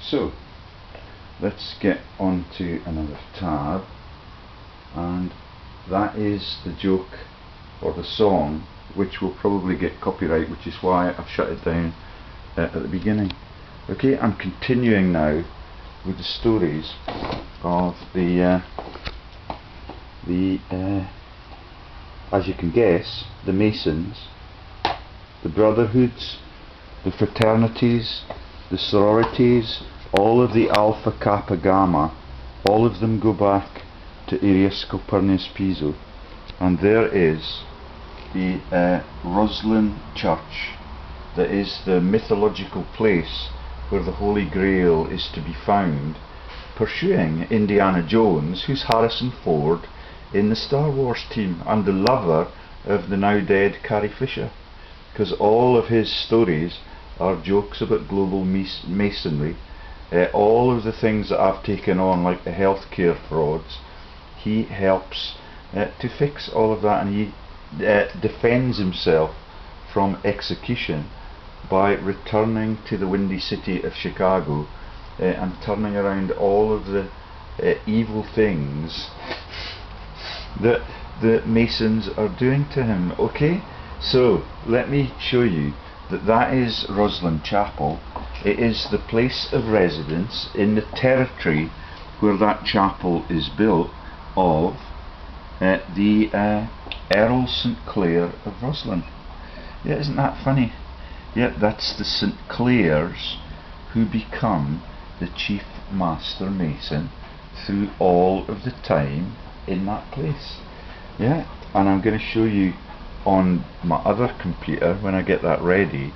So let's get on to another tab, and that is the joke or the song which will probably get copyright, which is why I've shut it down at the beginning. Okay, I'm continuing now with the stories of the as you can guess, the Masons, the brotherhoods, the fraternities, the sororities, all of the Alpha Kappa Gamma, all of them go back to Arius Copernicus Piso. And there is the Rosslyn Church, that is the mythological place where the Holy Grail is to be found, pursuing Indiana Jones, who's Harrison Ford in the Star Wars team, and the lover of the now dead Carrie Fisher, because all of his stories are jokes about global masonry. All of the things that I've taken on, like the healthcare frauds, he helps to fix all of that, and he defends himself from execution by returning to the windy city of Chicago and turning around all of the evil things that the Masons are doing to him. Okay, so let me show you that that is Rosslyn Chapel. It is the place of residence in the territory where that chapel is built of the Earl St. Clair of Roslyn. Yeah, isn't that funny? Yeah, that's the St. Clairs who become the chief master mason through all of the time in that place. Yeah, and I'm going to show you on my other computer when I get that ready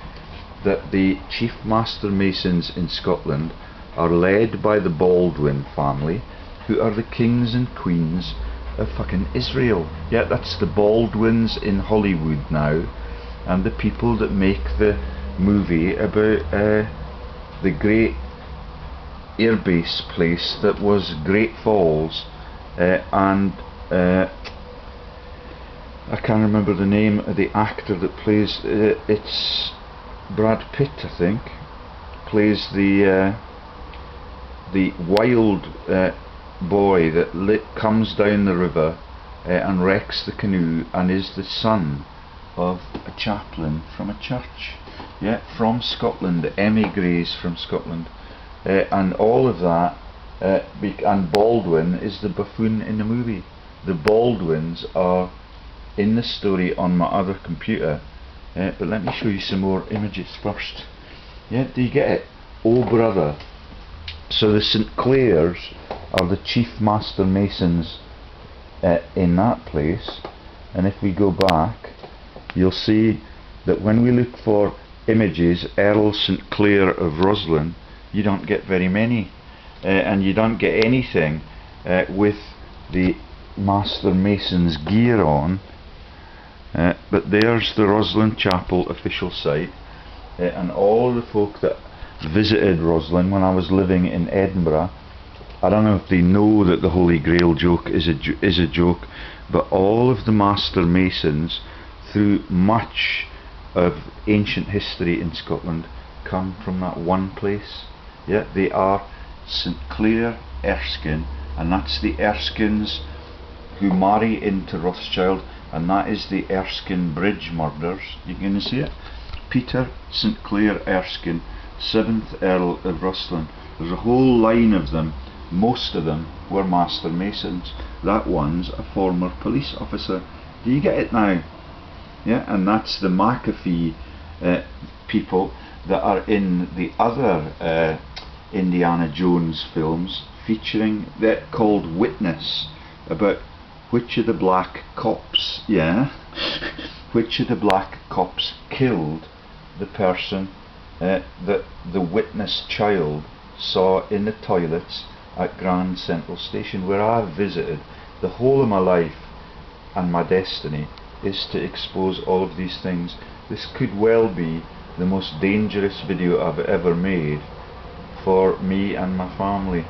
that the chief master masons in Scotland are led by the Baldwin family, who are the kings and queens of fucking Israel. Yeah, that's the Baldwins in Hollywood now, and the people that make the movie about the great airbase place that was Great Falls, and I can't remember the name of the actor that plays it's Brad Pitt, I think, plays the wild boy that comes down the river and wrecks the canoe, and is the son of a chaplain from a church, yeah, from Scotland, emigres from Scotland, and all of that, and Baldwin is the buffoon in the movie. The Baldwins are in the story on my other computer, but let me show you some more images first. Yeah, do you get it? Oh brother. So the St. Clairs are the chief master masons in that place, and if we go back you'll see that when we look for images Earl St. Clair of Roslyn, you don't get very many, and you don't get anything with the master masons gear on, but there's the Rosslyn Chapel official site, and all the folk that visited Roslyn when I was living in Edinburgh, I don't know if they know that the Holy Grail joke is a joke, but all of the master masons through much of ancient history in Scotland come from that one place. Yeah, they are St. Clair Erskine, and that's the Erskines who marry into Rothschild, and that is the Erskine Bridge murders. You can see it. Peter St. Clair Erskine, 7th Earl of Roslyn. There's a whole line of them. Most of them were master masons. That one's a former police officer. Do you get it now? Yeah, and that's the McAfee people that are in the other Indiana Jones films, featuring that called Witness, about which of the black cops, yeah, which of the black cops killed the person that the witness child saw in the toilets at Grand Central Station, where I've visited. The whole of my life and my destiny is to expose all of these things. This could well be the most dangerous video I've ever made for me and my family,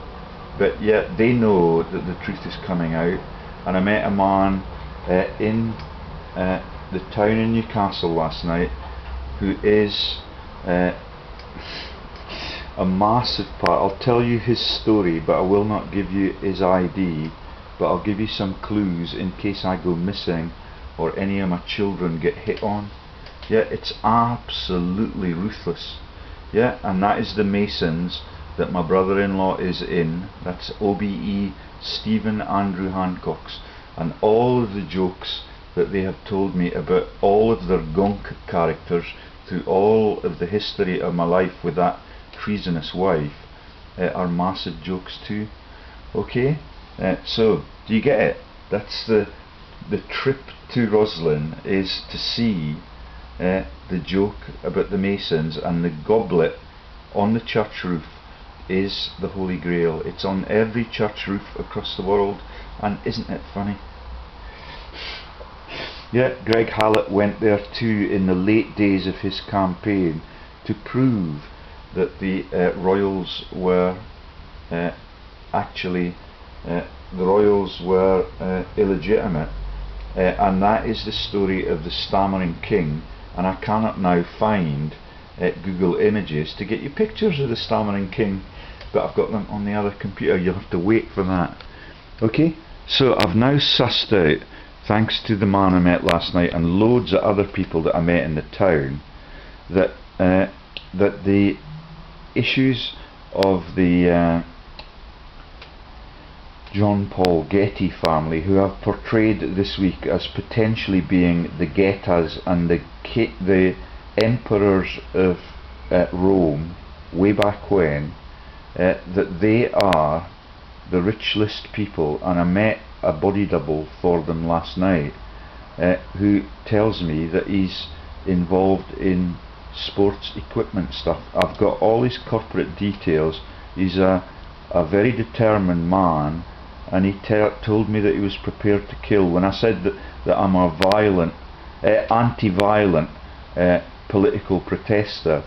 but yet they know that the truth is coming out. And I met a man in the town in Newcastle last night who is a massive part. I'll tell you his story, but I will not give you his ID, but I'll give you some clues in case I go missing or any of my children get hit on. Yeah, it's absolutely ruthless. Yeah, and that is the Masons that my brother-in-law is in. That's OBE Stephen Andrew Hancock's, and all of the jokes that they have told me about all of their gunk characters through all of the history of my life with that treasonous wife are massive jokes too. Okay, so do you get it? That's the trip to Roslyn, is to see the joke about the Masons, and the goblet on the church roof is the Holy Grail. It's on every church roof across the world, and isn't it funny? Yeah, Greg Hallett went there too in the late days of his campaign to prove that the royals were actually illegitimate, and that is the story of the stammering king. And I cannot now find Google Images to get you pictures of the stammering king, but I've got them on the other computer. You'll have to wait for that. Okay, so I've now sussed out, thanks to the man I met last night and loads of other people that I met in the town, that that the issues of the John Paul Getty family, who I've portrayed this week as potentially being the Gettas and the emperors of Rome way back when, that they are the rich list people. And I met a body double for them last night who tells me that he's involved in sports equipment stuff. I've got all his corporate details. He's a very determined man, and he told me that he was prepared to kill. When I said that I'm a violent, anti-violent political protester,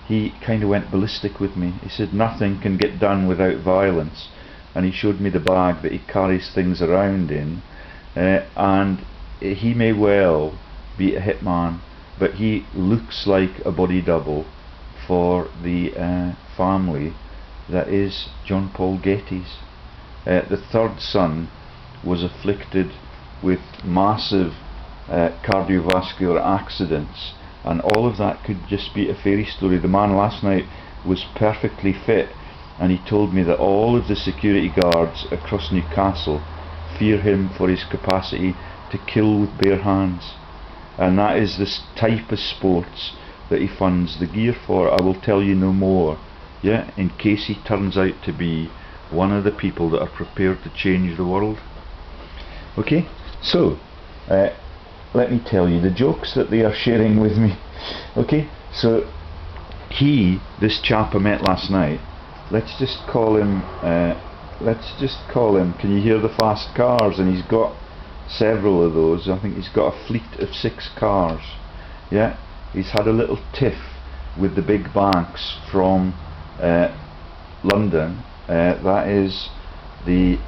he kind of went ballistic with me. He said nothing can get done without violence, and he showed me the bag that he carries things around in, and he may well be a hitman, but he looks like a body double for the family that is John Paul Getty's. The third son was afflicted with massive cardiovascular accidents, and all of that could just be a fairy story. The man last night was perfectly fit, and he told me that all of the security guards across Newcastle fear him for his capacity to kill with bare hands, and that is the type of sports that he funds the gear for. I will tell you no more, yeah, in case he turns out to be one of the people that are prepared to change the world. Okay, so let me tell you the jokes that they are sharing with me. Okay, so this chap I met last night, let's just call him, can you hear the fast cars? And he's got several of those. I think he's got a fleet of 6 cars. Yeah, he's had a little tiff with the big banks from London. That is the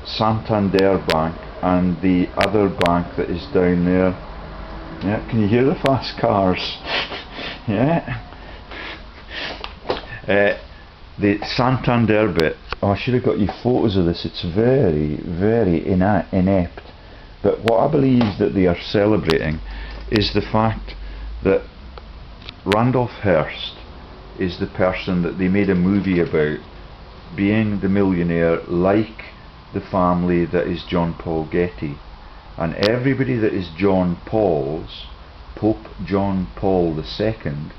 Santander Bank and the other bank that is down there. Yeah, can you hear the fast cars? Yeah. The Santander bit, I should have got you photos of this. It's very, very inept. But what I believe that they are celebrating is the fact that Randolph Hearst is the person that they made a movie about being the millionaire, like the family that is John Paul Getty. And everybody that is John Paul's, Pope John Paul II,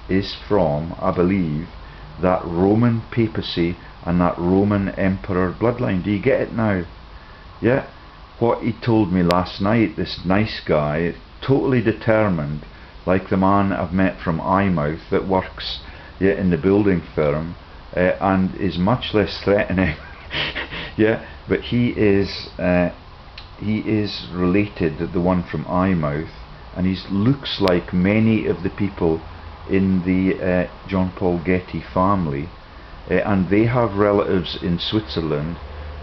is from, I believe, that Roman papacy and that Roman emperor bloodline. Do you get it now? Yeah, what he told me last night, this nice guy, totally determined, like the man I've met from Eyemouth that works in the building firm, and is much less threatening. Yeah, but he is related to the one from Eyemouth, and he looks like many of the people in the John Paul Getty family, and they have relatives in Switzerland,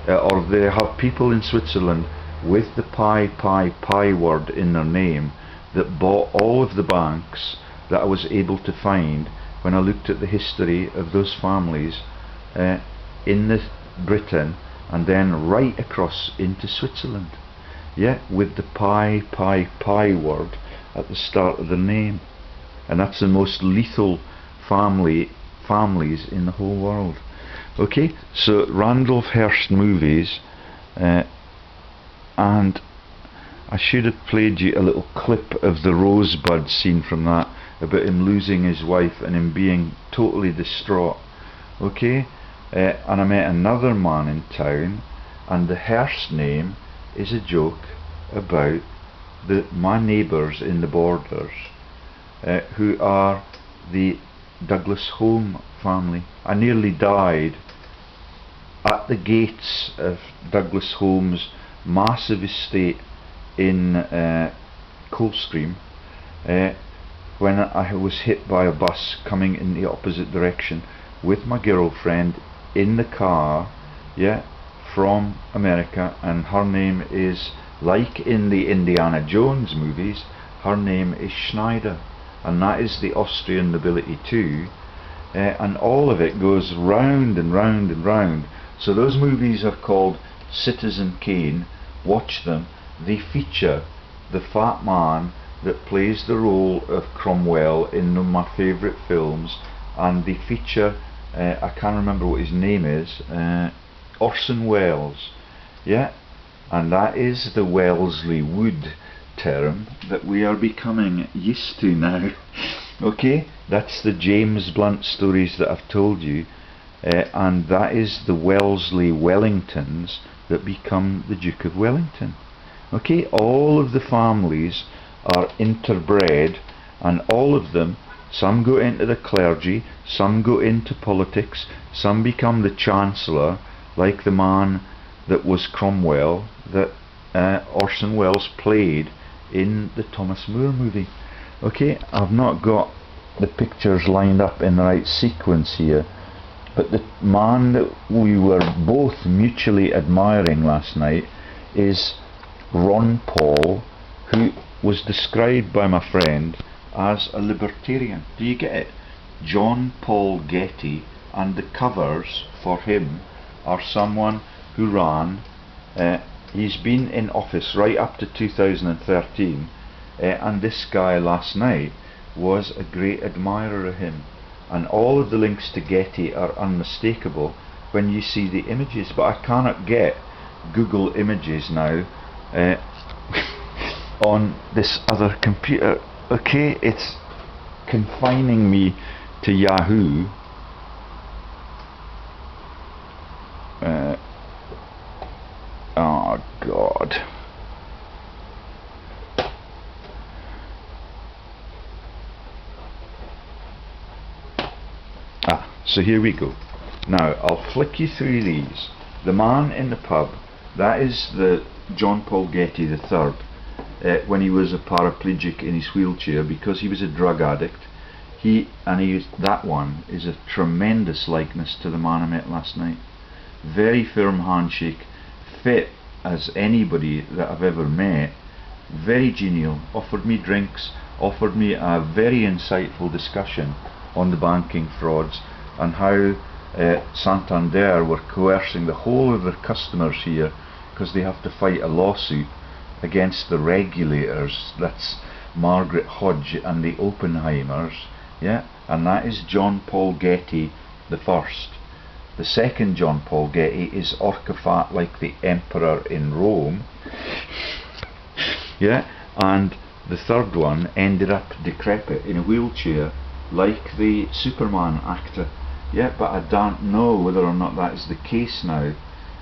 or they have people in Switzerland with the pi word in their name that bought all of the banks that I was able to find when I looked at the history of those families in Britain and then right across into Switzerland. Yeah, with the pi word at the start of the name, and that's the most lethal families in the whole world. Okay, so Randolph Hearst movies, and I should have played you a little clip of the Rosebud scene from that, about him losing his wife and him being totally distraught. Okay, and I met another man in town, and the Hearst name is a joke about my neighbours in the Borders, who are the Douglas Home family. I nearly died at the gates of Douglas Home's massive estate in Coldstream when I was hit by a bus coming in the opposite direction with my girlfriend in the car, yeah, from America, and her name is, like in the Indiana Jones movies, her name is Schneider, and that is the Austrian nobility too, and all of it goes round and round and round. So those movies are called Citizen Kane. Watch them. They feature the fat man that plays the role of Cromwell in my favourite films, and they feature, I can't remember what his name is, Orson Welles, yeah, and that is the Wellesley Wood term that we are becoming used to now. Okay, that's the James Blunt stories that I've told you, and that is the Wellesley Wellingtons that become the Duke of Wellington. Okay, all of the families are interbred, and all of them, some go into the clergy, some go into politics, some become the Chancellor, like the man that was Cromwell that Orson Welles played in the Thomas More movie. Okay, I've not got the pictures lined up in the right sequence here, but the man that we were both mutually admiring last night is Ron Paul, who was described by my friend as a libertarian. Do you get it? John Paul Getty, and the covers for him are someone who ran, he's been in office right up to 2013, and this guy last night was a great admirer of him, and all of the links to Getty are unmistakable when you see the images, but I cannot get Google Images now on this other computer. Okay, it's confining me to Yahoo. Oh God. So here we go. Now I'll flick you through these. The man in the pub, that is the John Paul Getty III, when he was a paraplegic in his wheelchair because he was a drug addict. That one is a tremendous likeness to the man I met last night. Very firm handshake, fit as anybody that I've ever met, very genial, offered me drinks, offered me a very insightful discussion on the banking frauds and how Santander were coercing the whole of their customers here because they have to fight a lawsuit against the regulators. That's Margaret Hodge and the Oppenheimers, yeah, and that is John Paul Getty the first. The second John Paul Getty is Orcofat, like the emperor in Rome, yeah, and the third one ended up decrepit in a wheelchair like the Superman actor, yeah, but I don't know whether or not that is the case now.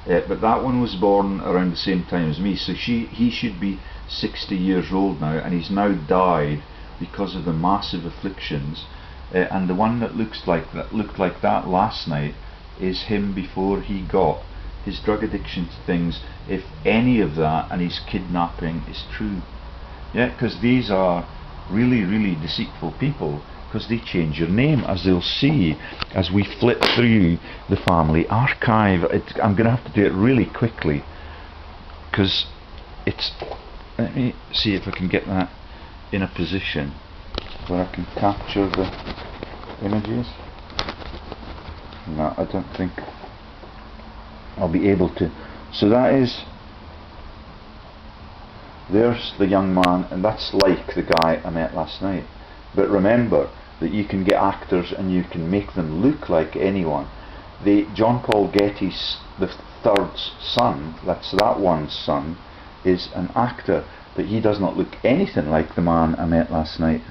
But that one was born around the same time as me, so he should be 60 years old now, and he's now died because of the massive afflictions. And the one that looked like that last night is him before he got his drug addiction things, if any of that, and his kidnapping is true. Yeah, because these are really, really deceitful people, because they change your name, as they'll see as we flip through the family archive. I'm going to have to do it really quickly because it's, let me see if I can get that in a position where I can capture images. No, I don't think I'll be able to. So that is, there's the young man, and that's like the guy I met last night. But remember that you can get actors and you can make them look like anyone. The John Paul Getty's the third's son, that's that one's son, is an actor, but he does not look anything like the man I met last night.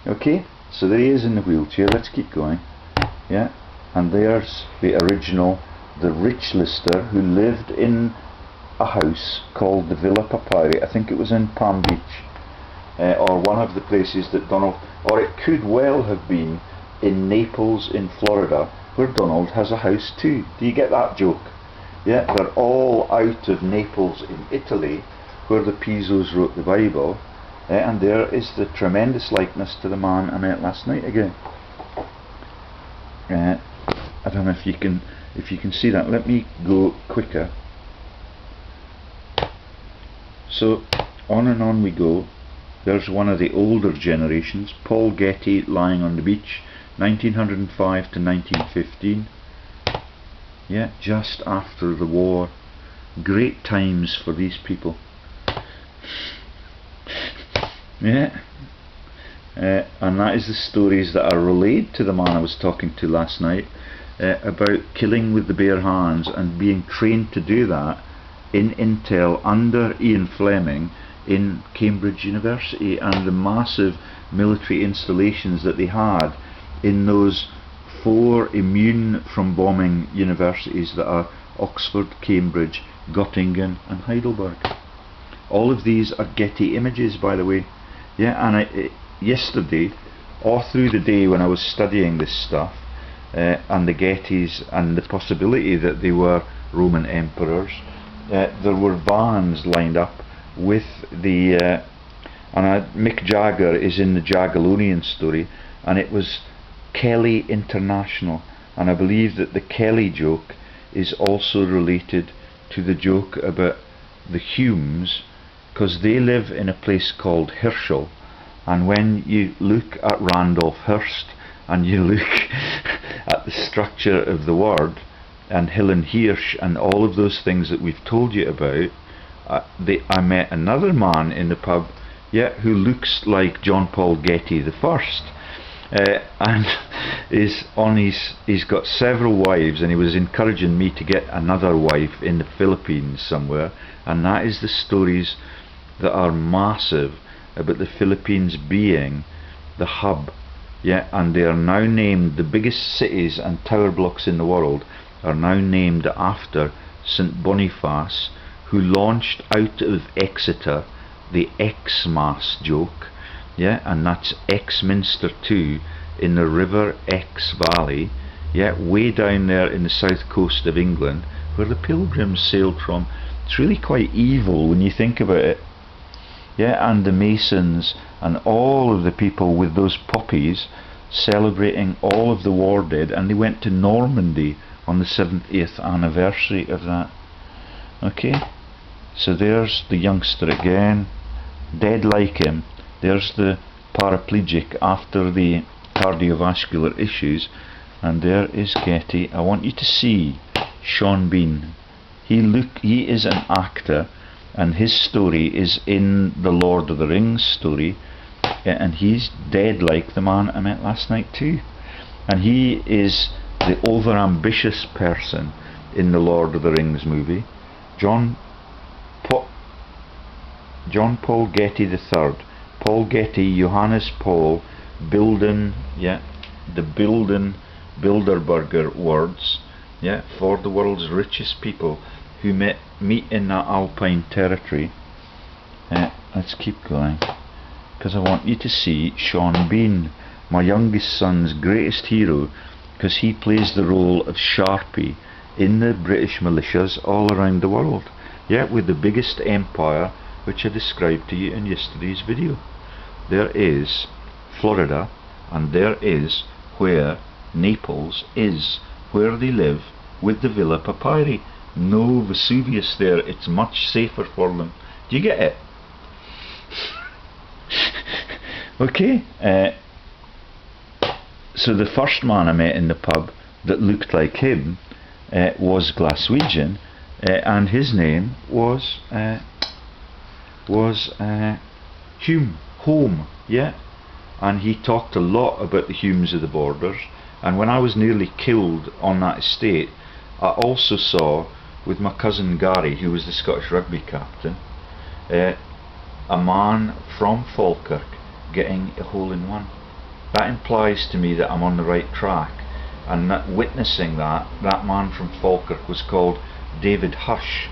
Okay, so there he is in the wheelchair. Let's keep going. Yeah, and there's the original, the rich lister who lived in a house called the Villa Papyrii. I think it was in Palm Beach, or one of the places that Donald, or it could well have been in Naples in Florida, where Donald has a house too. Do you get that joke? Yeah, they're all out of Naples in Italy, where the Pisos wrote the Bible, and there is the tremendous likeness to the man I met last night again. I don't know if you can see that. Let me go quicker. So on and on we go. There's one of the older generations, Paul Getty, lying on the beach, 1905 to 1915. Yeah, just after the war. Great times for these people. Yeah. And that is the stories that are relayed to the man I was talking to last night, about killing with the bare hands and being trained to do that in Intel under Ian Fleming in Cambridge University, and the massive military installations that they had in those 4 immune from bombing universities that are Oxford, Cambridge, Göttingen and Heidelberg. All of these are Getty images, by the way. Yeah, and yesterday, all through the day when I was studying this stuff, and the Gettys and the possibility that they were Roman emperors, there were vans lined up with the Mick Jagger is in the Jagiellonian story, and it was Kelly International, and I believe that the Kelly joke is also related to the joke about the Humes, because they live in a place called Herschel, and when you look at Randolph Hearst and you look at the structure of the word and Hill and Hirsch and all of those things that we've told you about, I met another man in the pub, yeah, who looks like John Paul Getty the first, and he's got several wives, and he was encouraging me to get another wife in the Philippines somewhere, and that is the stories that are massive about the Philippines being the hub. Yeah, and they are now named, the biggest cities and tower blocks in the world are now named after St. Boniface, who launched out of Exeter the Xmas joke. Yeah, and that's Exminster 2 in the River Exe Valley, yeah, way down there in the south coast of England, where the pilgrims sailed from. It's really quite evil when you think about it. Yeah, and the Masons and all of the people with those poppies celebrating all of the war dead, and they went to Normandy on the 70th anniversary of that. Okay, so there's the youngster again, dead like him. There's the paraplegic after the cardiovascular issues, and there is Getty. I want you to see Sean Bean. He is an actor, and his story is in the Lord of the Rings story, and he's dead like the man I met last night too. And he is the over-ambitious person in the Lord of the Rings movie. John Paul Getty III, Paul Getty, Johannes Paul, Bilden, yeah, the Bilderberger words, yeah, for the world's richest people who meet in that alpine territory. Let's keep going, because I want you to see Sean Bean, my youngest son's greatest hero, because he plays the role of Sharpie in the British militias all around the world, yeah, with the biggest empire, which I described to you in yesterday's video. There is Florida, and there is where Naples is, where they live with the Villa Papyrii. No Vesuvius there, it's much safer for them. Do you get it? Okay, So the first man I met in the pub that looked like him was Glaswegian, and his name was Hume, Home, yeah. And he talked a lot about the Humes of the Borders. And when I was nearly killed on that estate, I also saw, with my cousin Gary, who was the Scottish rugby captain, a man from Falkirk getting a hole-in-one. That implies to me that I'm on the right track, and that witnessing that man from Falkirk was called David Hush,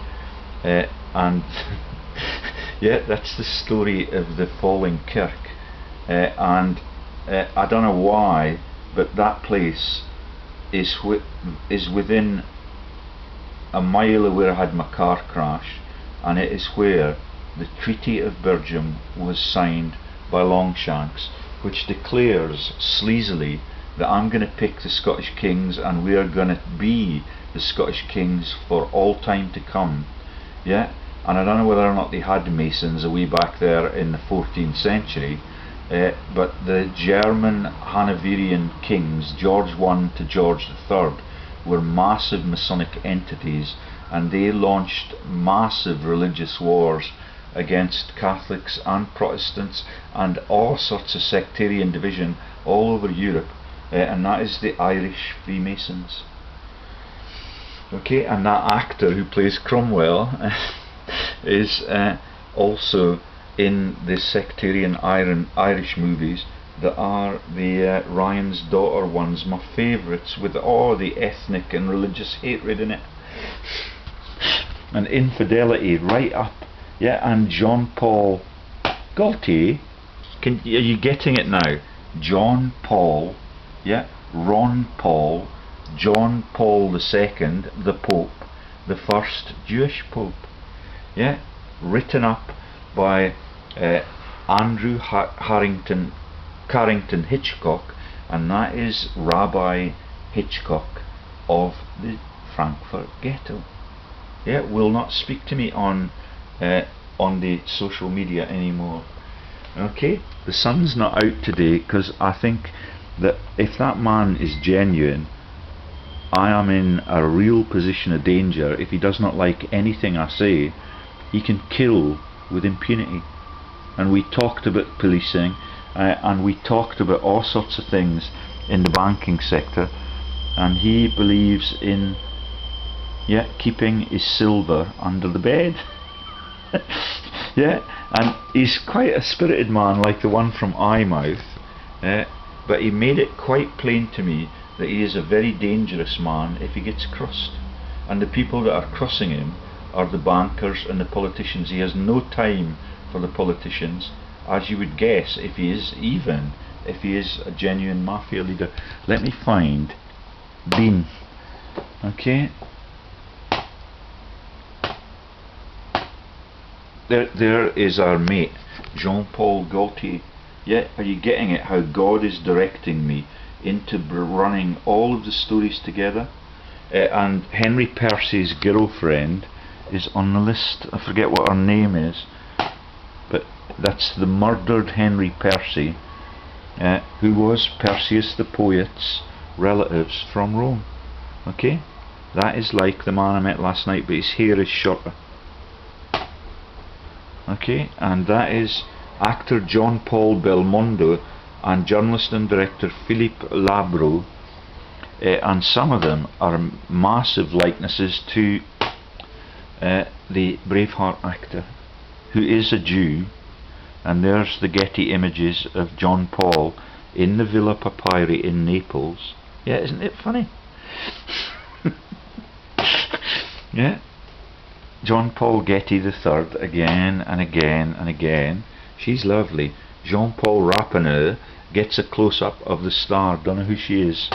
and yeah, that's the story of the falling kirk, and I don't know why, but that place is within a mile of where I had my car crash, and it is where the Treaty of Bergen was signed by Longshanks, which declares sleazily that I'm going to pick the Scottish kings and we are going to be the Scottish kings for all time to come. Yeah, and I don't know whether or not they had Masons away back there in the 14th century, but the German Hanoverian kings, George I to George III, were massive Masonic entities, and they launched massive religious wars against Catholics and Protestants and all sorts of sectarian division all over Europe, and that is the Irish Freemasons. Okay, and that actor who plays Cromwell is also in the sectarian Irish movies that are the Ryan's Daughter ones, my favourites, with all the ethnic and religious hatred in it and infidelity right up. Yeah, and John Paul Gaultier, are you getting it now? John Paul, yeah, Ron Paul, John Paul II, the Pope, the first Jewish Pope, yeah, written up by Andrew Carrington Hitchcock, and that is Rabbi Hitchcock of the Frankfurt Ghetto. Yeah, will not speak to me on the social media anymore. Okay, the sun's not out today because I think that if that man is genuine, I am in a real position of danger. If he does not like anything I say, he can kill with impunity. And we talked about policing, and we talked about all sorts of things in the banking sector, and he believes in keeping his silver under the bed. Yeah, and he's quite a spirited man, like the one from Eyemouth, but he made it quite plain to me that he is a very dangerous man if he gets crossed, and the people that are crossing him are the bankers and the politicians. He has no time for the politicians, as you would guess if he is a genuine mafia leader. Let me find Bean. Okay, there is our mate Jean-Paul Gaultier. Yeah, are you getting it, how God is directing me into running all of the stories together? And Henry Percy's girlfriend is on the list. I forget what her name is, but that's the murdered Henry Percy, who was Perseus the poet's relatives from Rome. Okay, that is like the man I met last night, but his hair is shorter. Okay, and that is actor John Paul Belmondo and journalist and director Philippe Labro, and some of them are massive likenesses to the Braveheart actor, who is a Jew. And there's the Getty images of John Paul in the Villa Papyrii in Naples. Yeah, isn't it funny? Yeah, John Paul Getty III again and again and again. She's lovely. Jean Paul Rappeneau gets a close-up of the star. Don't know who she is.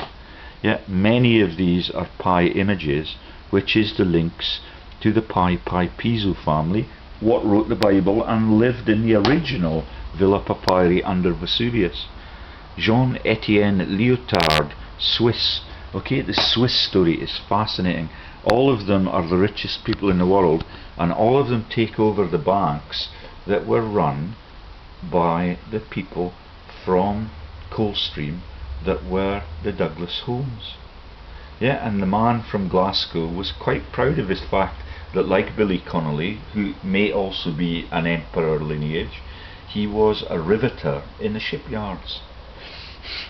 Yeah, many of these are Pi images, which is the links to the Pi Piso family, what wrote the Bible and lived in the original Villa Papyrii under Vesuvius. Jean-Etienne Lyotard, Swiss. Okay, the Swiss story is fascinating. All of them are the richest people in the world, and all of them take over the banks that were run by the people from Coldstream that were the Douglas homes. Yeah, and the man from Glasgow was quite proud of his fact that, like Billy Connolly, who may also be an emperor lineage, he was a riveter in the shipyards.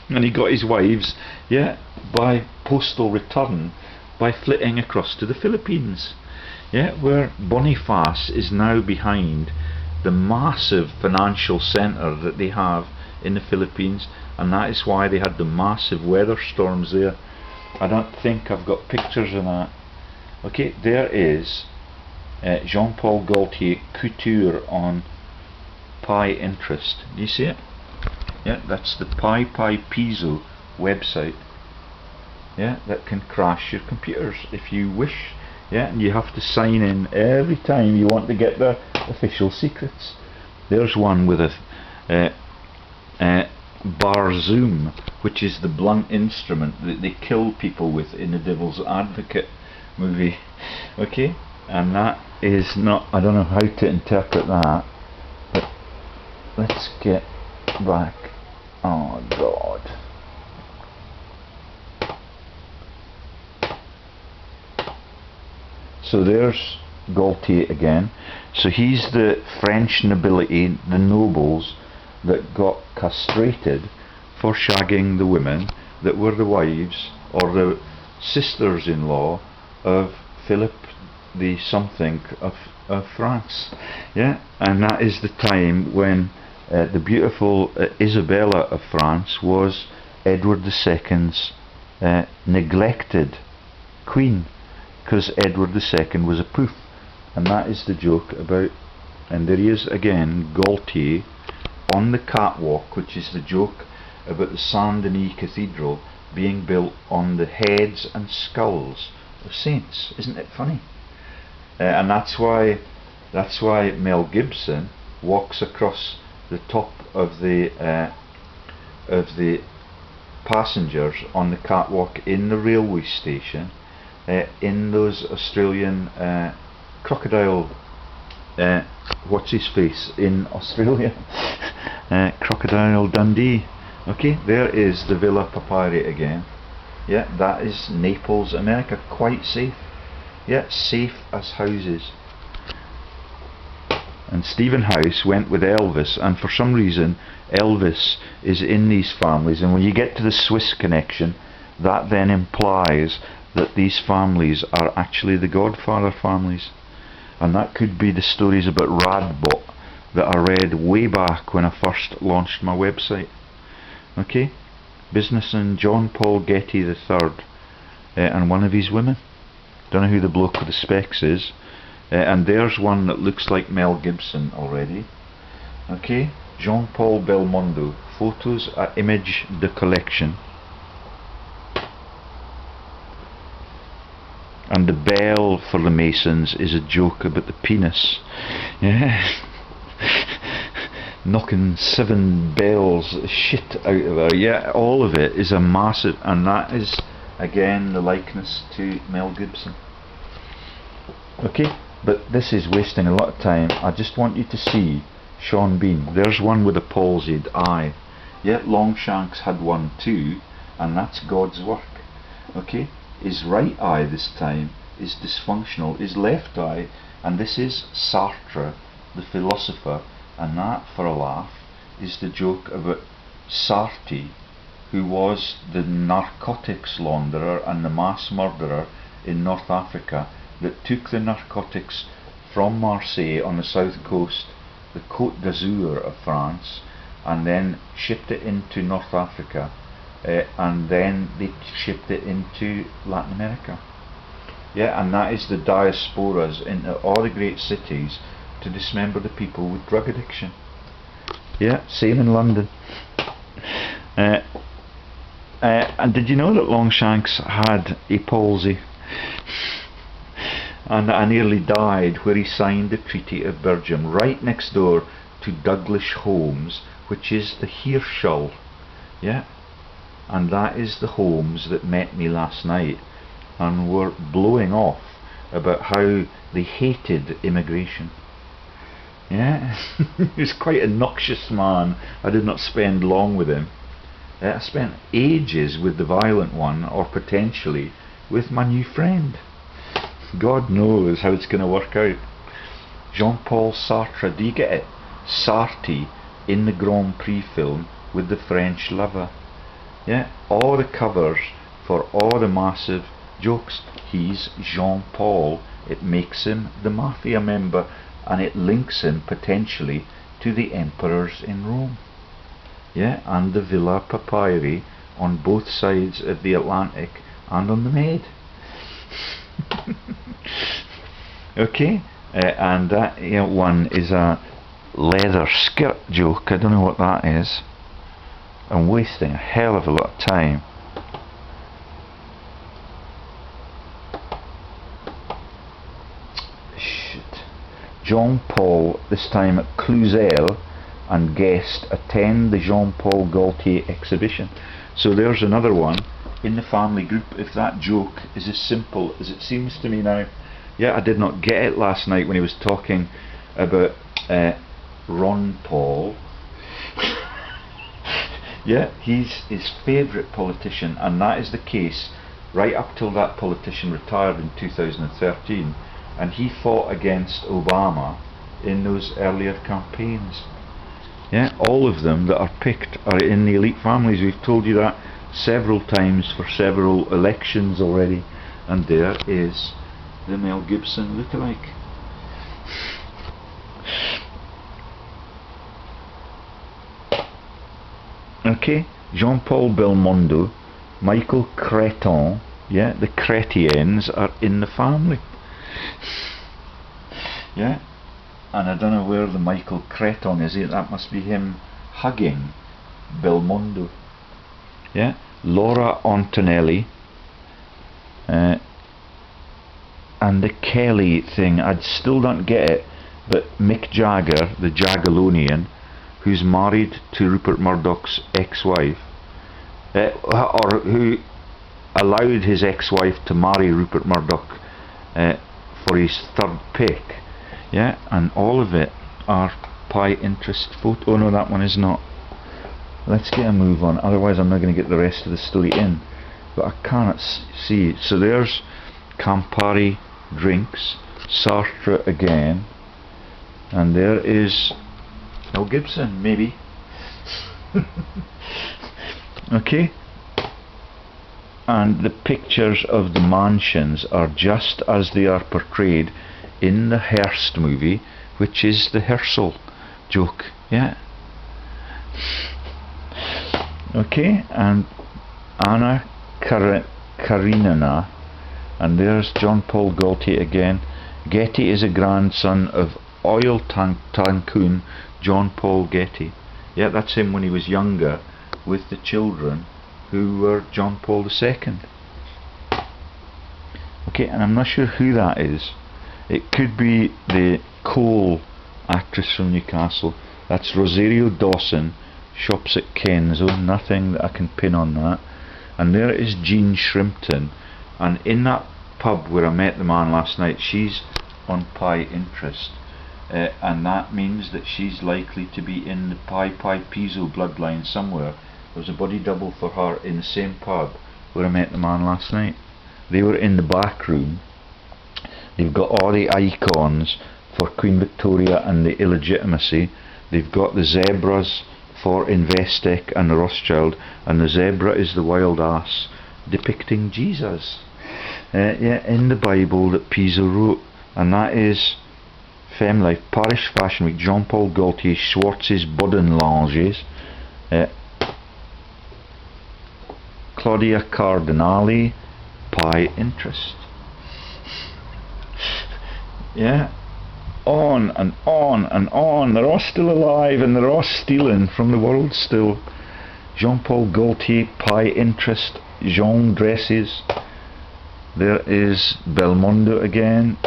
And he got his wives, yeah, by postal return, by flitting across to the Philippines, yeah, where Boniface is now behind the massive financial centre that they have in the Philippines, and that is why they had the massive weather storms there. I don't think I've got pictures of that. Okay, there is Jean-Paul Gaultier couture on pi interest. Do you see it? Yeah, that's the PISO website. Yeah, that can crash your computers if you wish. Yeah, and you have to sign in every time you want to get the official secrets. There's one with a bar zoom, which is the blunt instrument that they kill people with in the Devil's Advocate movie. Okay, and that is not, I don't know how to interpret that, but let's get back. Oh God. So there's Gaultier again. So he's the French nobility, the nobles that got castrated for shagging the women that were the wives or the sisters-in-law of Philip the something of France. Yeah, and that is the time when the beautiful Isabella of France was Edward II's neglected queen, because Edward II was a poof. And that is the joke about, and there he is again, Gaultier on the catwalk, which is the joke about the Saint Denis Cathedral being built on the heads and skulls of saints. Isn't it funny? And that's why Mel Gibson walks across the top of the passengers on the catwalk in the railway station, in those Australian crocodile, what's his face in Australia, Crocodile Dundee. Okay, there is the Villa Papyrii again. Yeah, that is Naples, America. Quite safe. Yeah, safe as houses. And Stephen House went with Elvis, and for some reason Elvis is in these families, and when you get to the Swiss connection, that then implies that these families are actually the Godfather families. And that could be the stories about Radbot that I read way back when I first launched my website. Okay, businessman John Paul Getty III and one of his women. Don't know who the bloke with the specs is. And there's one that looks like Mel Gibson already. Okay, Jean-Paul Belmondo, photos at Image de Collection. And the bell for the Masons is a joke about the penis. Yeah. Knocking 7 bells shit out of her. Yeah, all of it is a massive, and that is again the likeness to Mel Gibson. Okay, but this is wasting a lot of time. I just want you to see Sean Bean. There's one with a palsied eye. Yeah, Longshanks had one too, and that's God's work. Okay, his right eye this time is dysfunctional, his left eye, and this is Sartre, the philosopher, and that, for a laugh, is the joke about Sartre, who was the narcotics launderer and the mass murderer in North Africa that took the narcotics from Marseille on the south coast, the Côte d'Azur of France, and then shipped it into North Africa, and then they shipped it into Latin America. Yeah, and that is the diasporas into all the great cities to dismember the people with drug addiction. Yeah, same in London. And did you know that Longshanks had a palsy? And I nearly died where he signed the Treaty of Bergen right next door to Douglas Homes, which is the Hearshall. Yeah, and that is the homes that met me last night and were blowing off about how they hated immigration. Yeah, he was quite a noxious man. I did not spend long with him. I spent ages with the violent one, or potentially with my new friend. God knows how it's going to work out. Jean-Paul Sartre, do you get it? Sartre in the Grand Prix film with the French lover. Yeah, all the covers for all the massive jokes. He's Jean-Paul. It makes him the mafia member, and it links him potentially to the emperors in Rome. Yeah, and the Villa Papyrii on both sides of the Atlantic and on the Med. Okay, and that one is a leather skirt joke. I don't know what that is. I'm wasting a hell of a lot of time. Shit. Jean-Paul, this time at Cluzel, and guest attend the Jean-Paul Gaultier exhibition. So there's another one in the family group, if that joke is as simple as it seems to me now. Yeah, I did not get it last night when he was talking about Ron Paul. Yeah, he's his favourite politician, and that is the case right up till that politician retired in 2013, and he fought against Obama in those earlier campaigns. Yeah, all of them that are picked are in the elite families. We've told you that several times for several elections already. And there is the Mel Gibson lookalike. Okay, Jean-Paul Belmondo, Michael Creton. Yeah, the Cretiens are in the family. Yeah. And I don't know where the Michael Creton is. That must be him hugging Belmondo. Yeah, Laura Antonelli, and the Kelly thing. I still don't get it. But Mick Jagger, the Jagellonian, who's married to Rupert Murdoch's ex-wife, or who allowed his ex-wife to marry Rupert Murdoch for his third pick. Yeah, and all of it are pi interest photo. Oh no, that one is not. Let's get a move on, otherwise I'm not going to get the rest of the story in. But I cannot see. So there's Campari drinks, Sartre again, and there is Mel Gibson, maybe. Okay. And the pictures of the mansions are just as they are portrayed in the Hearst movie, which is the Herschel joke. Yeah. Okay, and Anna Karenina, and there's Jean-Paul Gaultier again. Getty is a grandson of oil tycoon John-Paul Getty. Yeah, that's him when he was younger with the children who were John Paul II. Okay, and I'm not sure who that is. It could be the Cole actress from Newcastle. That's Rosario Dawson, shops at Kenzo. Nothing that I can pin on that. And there is Jean Shrimpton, and in that pub where I met the man last night, she's on pi interest, and that means that she's likely to be in the Pi PISO bloodline somewhere. There was a body double for her in the same pub where I met the man last night. They were in the back room. They've got all the icons for Queen Victoria and the illegitimacy. They've got the zebras for Investec and Rothschild, and the zebra is the wild ass depicting Jesus. Yeah, in the Bible that Piso wrote, and that is Femme Life, Paris Fashion Week, Jean-Paul Gaultier, Schwartz's Bodenlanges, Claudia Cardinali, Pi interest. Yeah, on and on and on. They're all still alive and they're all stealing from the world still. Jean-Paul Gaultier, Pi interest, Jean dresses. There is Belmondo again,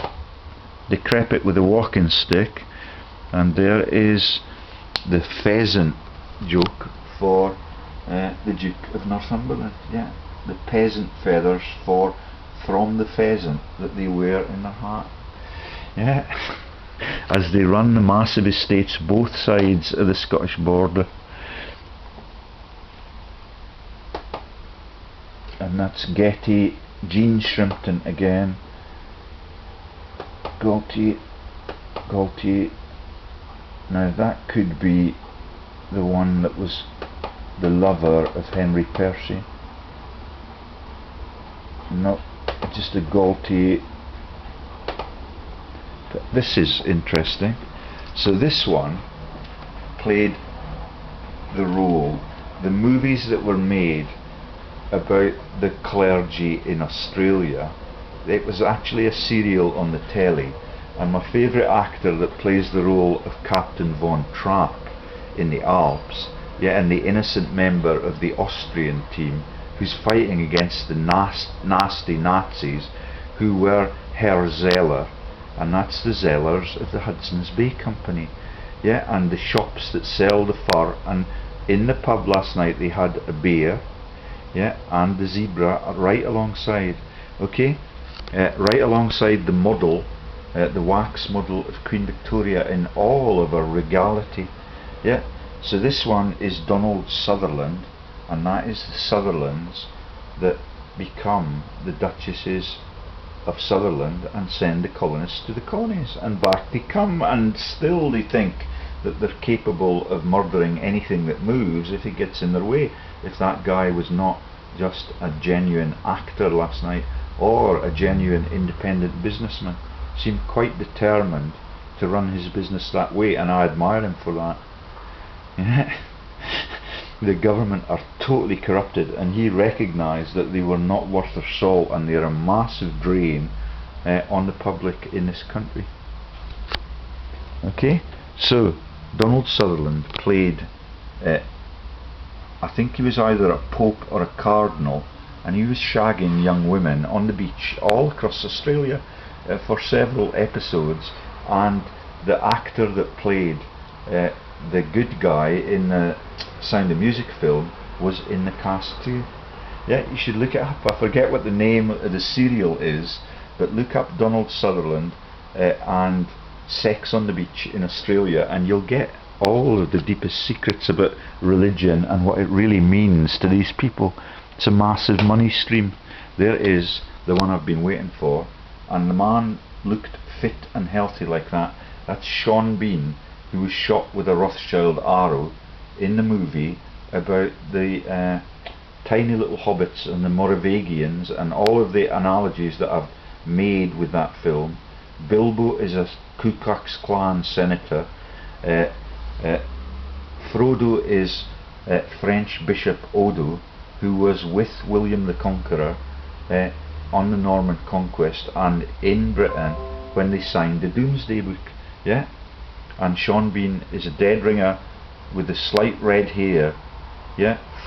decrepit with a walking stick, and there is the pheasant joke for the Duke of Northumberland. Yeah, the peasant feathers from the pheasant that they wear in their hat. Yeah, as they run the massive estates both sides of the Scottish border. and that's Getty, Gene Shrimpton again, Gaultier. Now that could be the one that was the lover of Henry Percy. No, just a Gaultier. But this is interesting. So this one played the role. The movies that were made about the clergy in Australia, it was actually a serial on the telly, and my favourite actor that plays the role of Captain Von Trapp in the Alps, and the innocent member of the Austrian team who's fighting against the nasty Nazis who were Herr Zeller, and that's the Zellers of the Hudson's Bay Company, and the shops that sell the fur. And in the pub last night they had a bear, and the zebra right alongside, right alongside the model, the wax model of Queen Victoria in all of her regality. So this one is Donald Sutherland, and that is the Sutherlands that become the Duchesses of Sutherland and send the colonists to the colonies, and back they come, and still they think that they're capable of murdering anything that moves if it gets in their way. If that guy was not just a genuine actor last night, or a genuine independent businessman, seemed quite determined to run his business that way, and I admire him for that. The government are totally corrupted, and he recognised that they were not worth their salt, and they're a massive drain on the public in this country. So Donald Sutherland played, I think he was either a pope or a cardinal, and he was shagging young women on the beach all across Australia for several episodes, and the actor that played the good guy in the Sound of Music film was in the cast too. You should look it up. I forget what the name of the serial is, but look up Donald Sutherland and Sex on the Beach in Australia, and you'll get all of the deepest secrets about religion and what it really means to these people. It's a massive money stream. There is the one I've been waiting for, and the man looked fit and healthy like that. That's Sean Bean, who was shot with a Rothschild arrow in the movie about the tiny little hobbits and the Moravians, and all of the analogies that I've made with that film. Bilbo is a Ku Klux Klan senator. Frodo is French Bishop Odo, who was with William the Conqueror on the Norman Conquest and in Britain when they signed the Doomsday Book. And Sean Bean is a dead ringer with the slight red hair,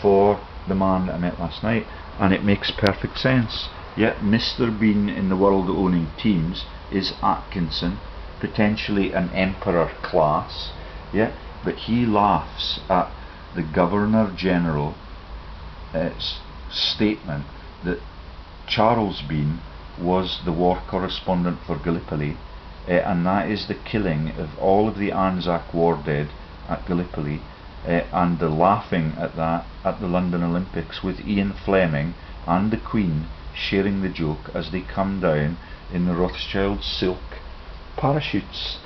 for the man that I met last night, and it makes perfect sense. Mr. Bean in the world owning teams is Atkinson, potentially an emperor class, but he laughs at the Governor General statement that Charles Bean was the war correspondent for Gallipoli, and that is the killing of all of the Anzac war dead at Gallipoli, and the laughing at that at the London Olympics, with Ian Fleming and the Queen sharing the joke as they come down in the Rothschild silk parachutes.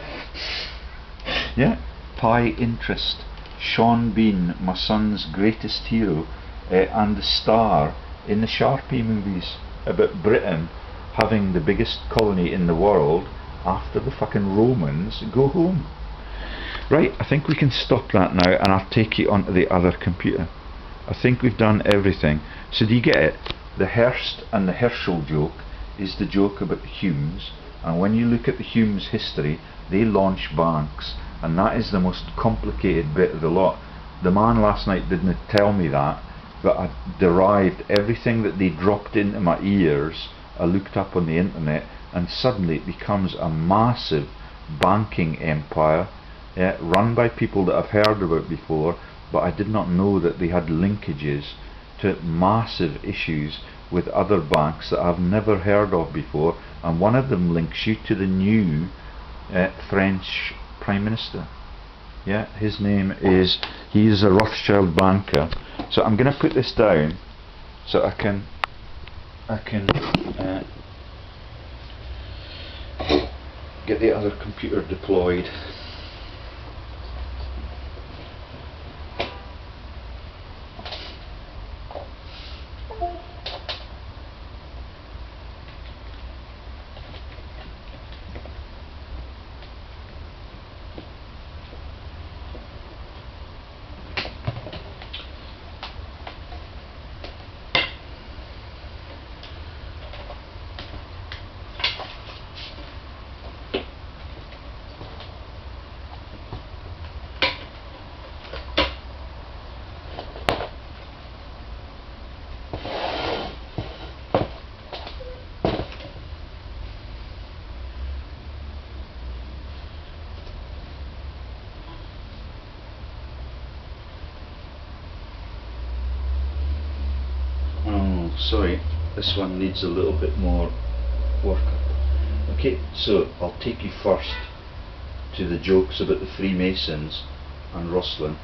Pie interest. Sean Bean, my son's greatest hero, and the star in the Sharpie movies about Britain having the biggest colony in the world after the fucking Romans go home. Right, I think we can stop that now, and I'll take you onto the other computer. I think we've done everything. So do you get it? The Hearst and the Herschel joke is the joke about the Humes, and when you look at the Humes history, they launch banks, and that is the most complicated bit of the lot. The man last night didn't tell me that, but I derived everything that they dropped into my ears. I looked up on the internet, and suddenly it becomes a massive banking empire, run by people that I've heard about before, but I did not know that they had linkages to massive issues with other banks that I've never heard of before, and one of them links you to the new French Prime Minister. His name is, he's a Rothschild banker. So I'm going to put this down so I can I can get the other computer deployed. Sorry, this one needs a little bit more work. Okay, so I'll take you first to the jokes about the Freemasons and Roslyn.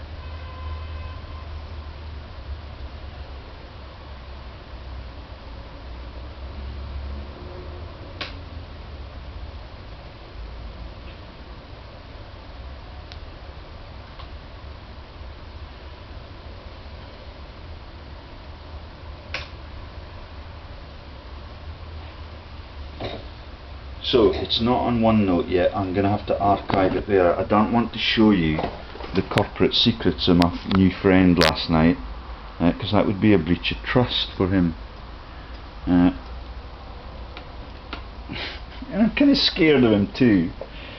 So it's not on OneNote yet. I'm going to have to archive it there. I don't want to show you the corporate secrets of my new friend last night, because that would be a breach of trust for him. And I'm kind of scared of him too,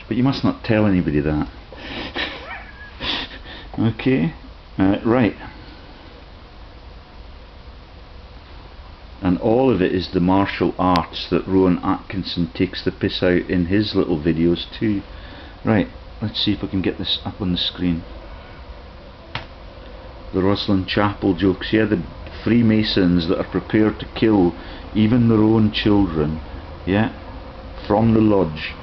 but you must not tell anybody that. Okay, right. And all of it is the martial arts that Rowan Atkinson takes the piss out in his little videos too. Right, let's see if we can get this up on the screen. The Rosslyn Chapel jokes, yeah, the Freemasons that are prepared to kill even their own children, yeah, from the lodge,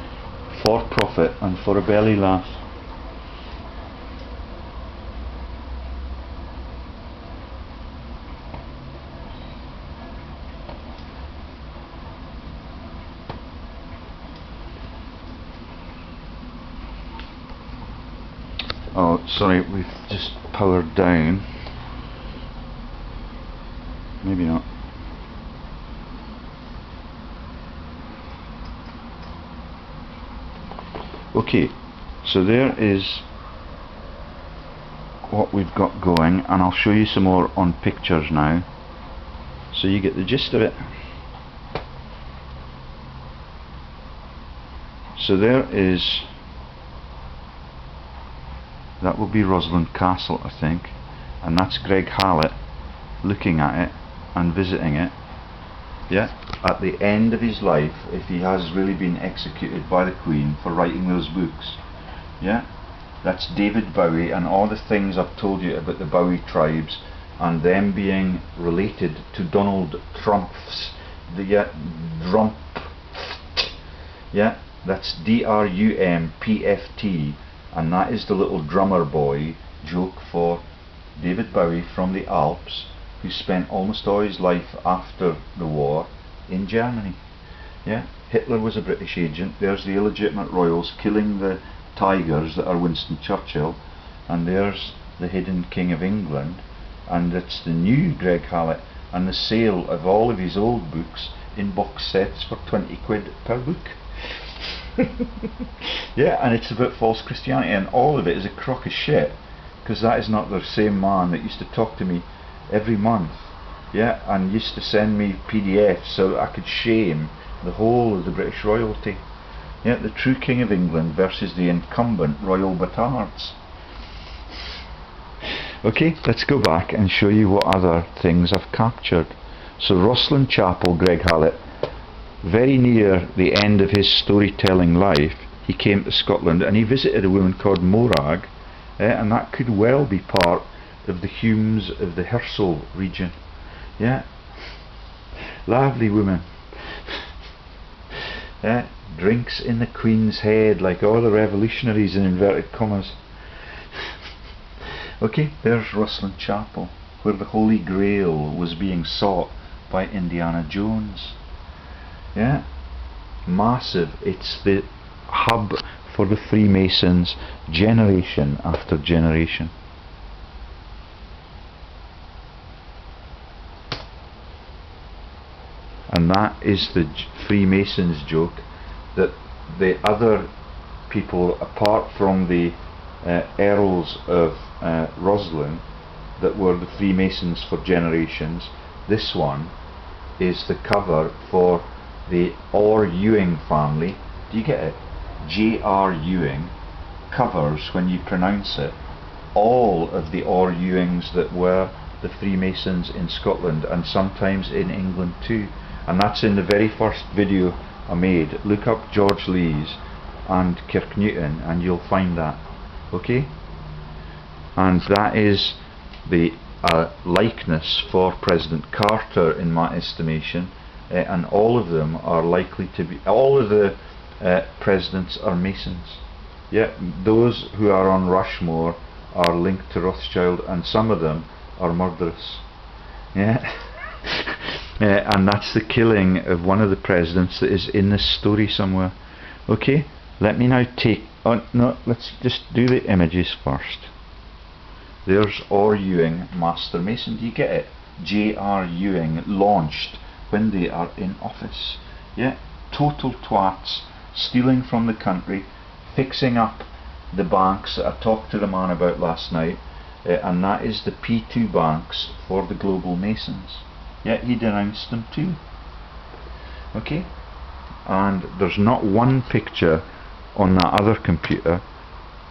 for profit and for a belly laugh. Oh, sorry, we've just powered down. Maybe not. Okay, so there is what we've got going, and I'll show you some more on pictures now, so you get the gist of it. So there is, that will be Roslyn Castle, I think, and that's Greg Hallett looking at it and visiting it, yeah, at the end of his life, if he has really been executed by the Queen for writing those books. Yeah, that's David Bowie and all the things I've told you about the Bowie tribes and them being related to Donald Trump's, the Trump, yeah, that's DRUMPFT. And that is the little drummer boy joke for David Bowie from the Alps, who spent almost all his life after the war in Germany. Yeah, Hitler was a British agent. There's the illegitimate royals killing the tigers that are Winston Churchill, and there's the hidden King of England, and it's the new Greg Hallett, and the sale of all of his old books in box sets for 20 quid per book. Yeah, and it's about false Christianity, and all of it is a crock of shit, because that is not the same man that used to talk to me every month, yeah, and used to send me PDFs so that I could shame the whole of the British royalty. Yeah, the true King of England versus the incumbent royal batards. Okay, let's go back and show you what other things I've captured. So Rosslyn Chapel, Greg Hallett, very near the end of his storytelling life, he came to Scotland and he visited a woman called Morag, and that could well be part of the Humes of the Hearst region. Yeah, lovely woman. Drinks in the Queen's head like all the revolutionaries in inverted commas. Okay, there's Rosslyn Chapel, where the Holy Grail was being sought by Indiana Jones. Yeah, massive. It's the hub for the Freemasons generation after generation. And that is the Freemasons joke, that the other people, apart from the Earls of Roslyn, that were the Freemasons for generations, this one is the cover for the Ewing family. Do you get it? J.R. Ewing covers, when you pronounce it, all of the Ewings that were the Freemasons in Scotland and sometimes in England too. And that's in the very first video I made. Look up George Lees and Kirk Newton and you'll find that. Okay? And that is the likeness for President Carter in my estimation, and all of them are likely to be, all of the presidents are Masons. Yeah, those who are on Rushmore are linked to Rothschild, and some of them are murderous. Yeah. And that's the killing of one of the presidents that is in this story somewhere. Okay, let me now take, oh no, let's just do the images first. There's R. Ewing, Master Mason. Do you get it? J.R. Ewing launched when they are in office. Yeah, total twats, stealing from the country, fixing up the banks that I talked to the man about last night, and that is the P2 banks for the global Masons. Yeah, he denounced them too. Okay, and there's not one picture on that other computer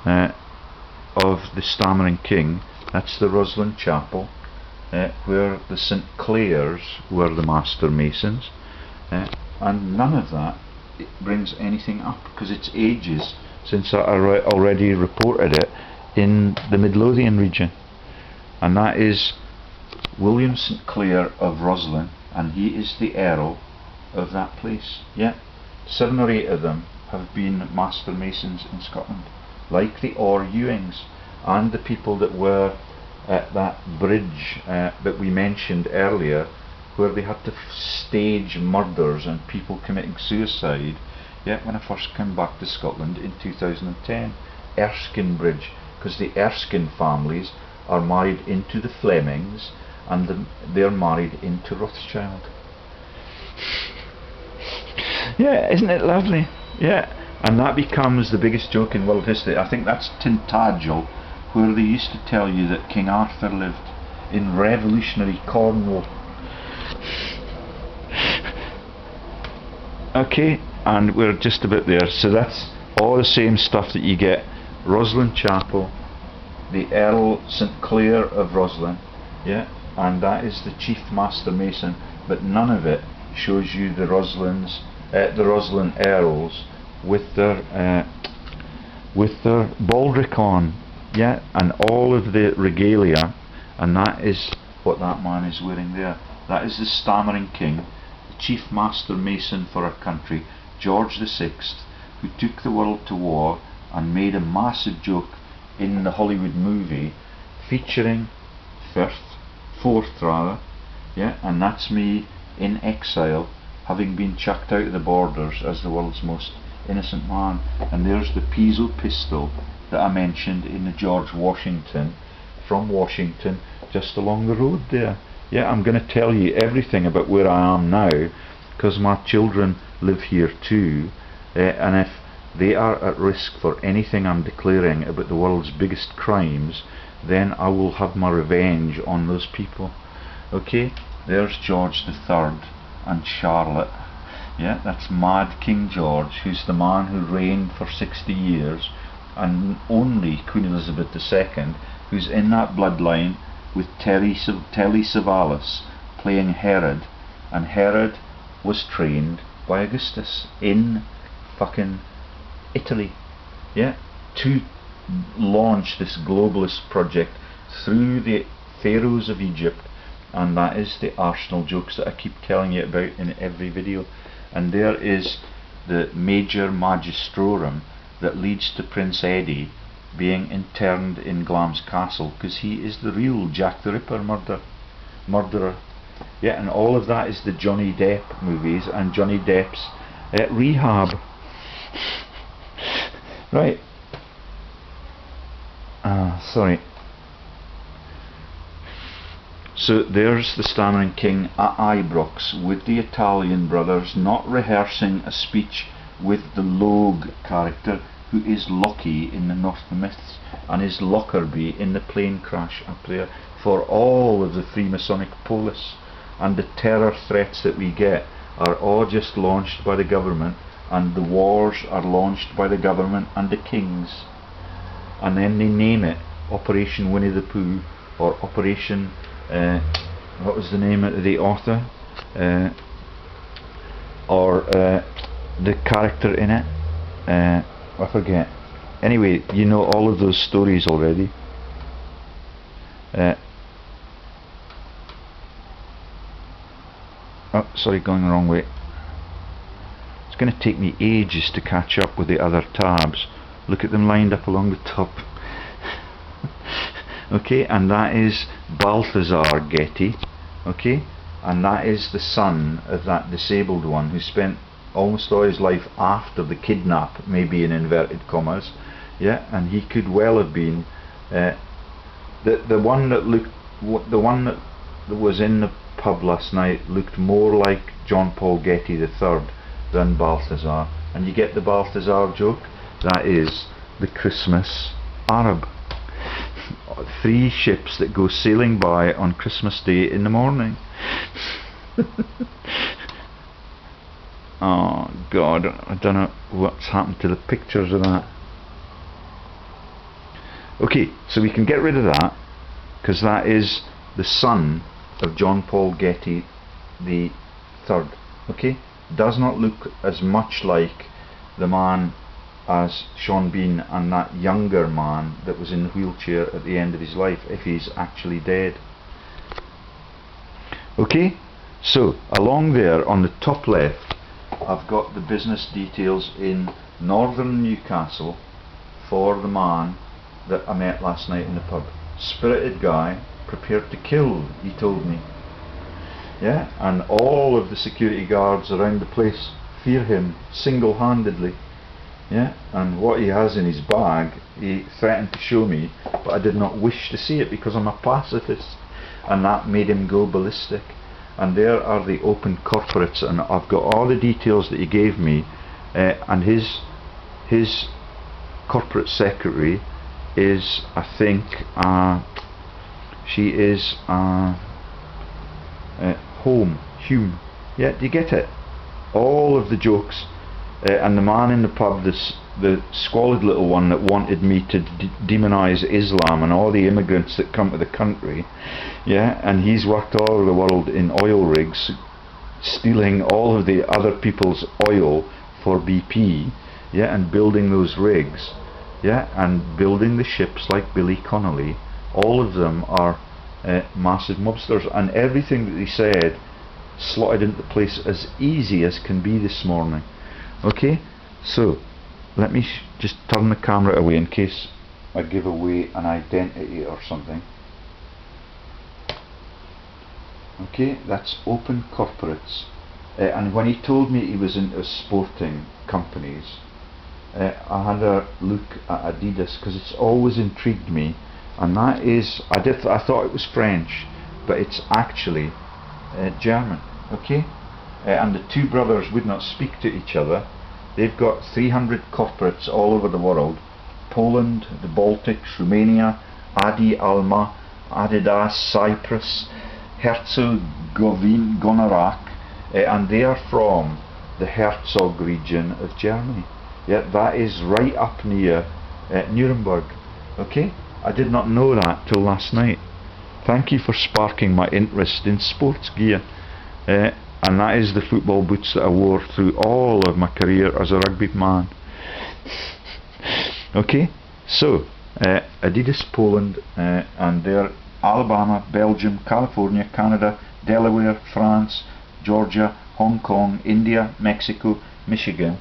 of the Stammering King. That's the Rosslyn Chapel, where the St. Clairs were the Master Masons, and none of that brings anything up, because it's ages since I already reported it in the Midlothian region. And that is William St. Clair of Roslyn, and he is the Earl of that place. Yeah, 7 or 8 of them have been Master Masons in Scotland, like the R. Ewings, and the people that were at that bridge that we mentioned earlier, where they had to stage murders and people committing suicide. Yeah, when I first came back to Scotland in 2010, Erskine Bridge, because the Erskine families are married into the Flemings, and they're married into Rothschild. Yeah, isn't it lovely? Yeah, and that becomes the biggest joke in world history. I think that's Tintagel, where they used to tell you that King Arthur lived, in revolutionary Cornwall. Okay, and we're just about there. So that's all the same stuff that you get. Rosslyn Chapel, the Earl St. Clair of Roslyn, yeah, and that is the Chief Master Mason, but none of it shows you the Roslyn Earls with their baldric on, yeah, and all of the regalia, and that is what that man is wearing there. That is the Stammering King, the Chief Master Mason for our country, George VI, who took the world to war and made a massive joke in the Hollywood movie featuring fourth rather, yeah, and that's me in exile, having been chucked out of the borders as the world's most innocent man. And there's the PISO pistol that I mentioned in the George Washington, from Washington, just along the road there. Yeah, I'm going to tell you everything about where I am now, because my children live here too, and if they are at risk for anything I'm declaring about the world's biggest crimes, then I will have my revenge on those people. Okay, there's George III and Charlotte. Yeah, that's Mad King George, who's the man who reigned for 60 years, and only Queen Elizabeth II, who's in that bloodline with Telly Savalas playing Herod, and Herod was trained by Augustus in fucking Italy, yeah, to launch this globalist project through the pharaohs of Egypt. And that is the arsenal jokes that I keep telling you about in every video. And there is the major magistrorum that leads to Prince Eddie being interned in Glam's castle, because he is the real Jack the Ripper murderer. Yeah, and all of that is the Johnny Depp movies and Johnny Depp's rehab. Right. Sorry. So there's the stammering king at Ibrox with the Italian brothers, not rehearsing a speech with the Logue character, who is Loki in the Northern myths and is Lockerbie in the plane crash up there, for all of the Freemasonic polis. And the terror threats that we get are all just launched by the government, and the wars are launched by the government and the kings, and then they name it Operation Winnie the Pooh, or Operation what was the name of the author, or the character in it, I forget. Anyway, you know all of those stories already. Oh, sorry, going the wrong way. It's going to take me ages to catch up with the other tabs. Look at them lined up along the top. Okay, and that is Balthazar Getty. Okay, and that is the son of that disabled one who spent almost all his life after the kidnap, maybe in inverted commas. Yeah, and he could well have been the one that looked, the one that was in the pub last night looked more like John Paul Getty III than Balthazar. And you get the Balthazar joke? That is the Christmas Arab. 3 ships that go sailing by on Christmas Day in the morning. Oh God, I don't know what's happened to the pictures of that. Okay, so we can get rid of that, because that is the son of John Paul Getty the Third. Okay, does not look as much like the man as Sean Bean and that younger man that was in the wheelchair at the end of his life, if he's actually dead. Okay, so along there on the top left I've got the business details in northern Newcastle for the man that I met last night in the pub. Spirited guy, prepared to kill, he told me. Yeah, and all of the security guards around the place fear him single-handedly. Yeah, and what he has in his bag he threatened to show me, but I did not wish to see it because I'm a pacifist, and that made him go ballistic. And there are the open corporates, and I've got all the details that he gave me, and his corporate secretary is, I think, she is Hume. Yeah, do you get it? All of the jokes. And the man in the pub, the squalid little one that wanted me to demonise Islam and all the immigrants that come to the country, yeah, and he's worked all over the world in oil rigs, stealing all of the other people's oil for BP, yeah, and building those rigs, yeah, and building the ships like Billy Connolly. All of them are massive mobsters, and everything that he said slotted into place as easy as can be this morning. Okay, so let me just turn the camera away in case I give away an identity or something. Okay, that's open corporates. And when he told me he was into sporting companies, I had a look at Adidas because it's always intrigued me, and that is, I thought it was French, but it's actually German. Okay. And the two brothers would not speak to each other. They've got 300 corporates all over the world: Poland, the Baltics, Romania, Adi Alma, Adidas, Cyprus, Herzegovina, and they are from the Herzog region of Germany. Yeah, that is right up near Nuremberg. Okay, I did not know that till last night. Thank you for sparking my interest in sports gear. And that is the football boots that I wore through all of my career as a rugby man. Okay, so Adidas Poland, and they're Alabama, Belgium, California, Canada, Delaware, France, Georgia, Hong Kong, India, Mexico, Michigan,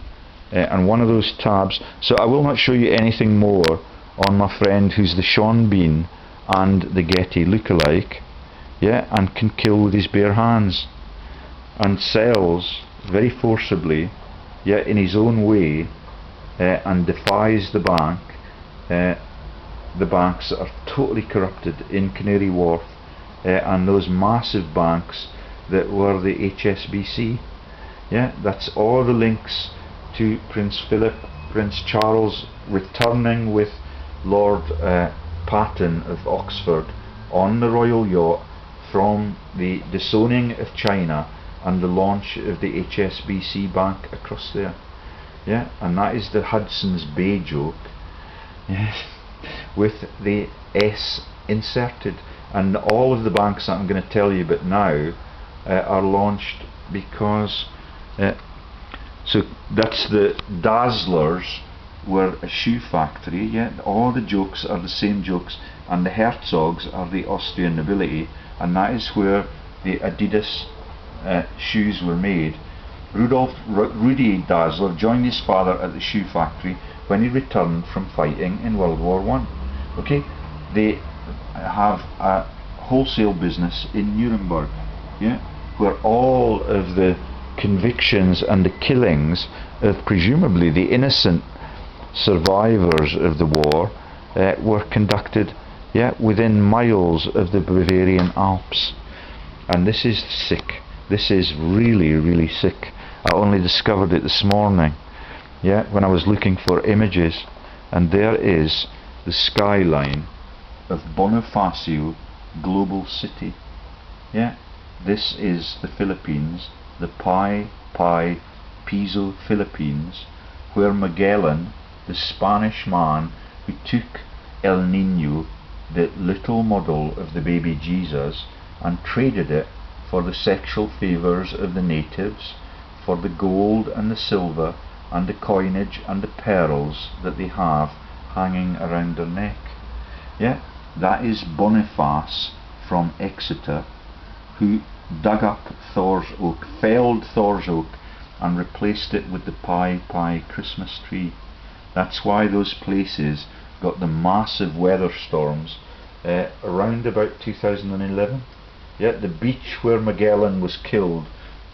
and one of those tabs. So I will not show you anything more on my friend who's the Sean Bean and the Getty lookalike. yeah, and can kill with his bare hands, and sells very forcibly, yeah, in his own way, and defies the banks that are totally corrupted in Canary Wharf, and those massive banks that were the HSBC. Yeah, that's all the links to Prince Philip, Prince Charles returning with Lord Patton of Oxford on the royal yacht from the disowning of China and the launch of the HSBC bank across there. Yeah, and that is the Hudson's Bay joke. Yes, with the S inserted. And all of the banks that I'm going to tell you about now are launched because so that's the Dazzlers were a shoe factory, yeah, all the jokes are the same jokes, and the Herzogs are the Austrian nobility, and that is where the Adidas shoes were made. Rudy Dazzler joined his father at the shoe factory when he returned from fighting in World War I. Okay, they have a wholesale business in Nuremberg, yeah, where all of the convictions and the killings of presumably the innocent survivors of the war were conducted, yeah, within miles of the Bavarian Alps. And this is sick. This is really, really sick. I only discovered it this morning, yeah, when I was looking for images, and there is the skyline of Bonifacio Global City. Yeah, this is the Philippines, the Piso Philippines, where Magellan, the Spanish man who took El Nino, the little model of the baby Jesus, and traded it for the sexual favours of the natives, for the gold and the silver and the coinage and the pearls that they have hanging around their neck. Yeah, that is Boniface from Exeter, who dug up Thor's Oak, felled Thor's Oak, and replaced it with the Pi Christmas tree. That's why those places got the massive weather storms around about 2011. Yeah, the beach where Magellan was killed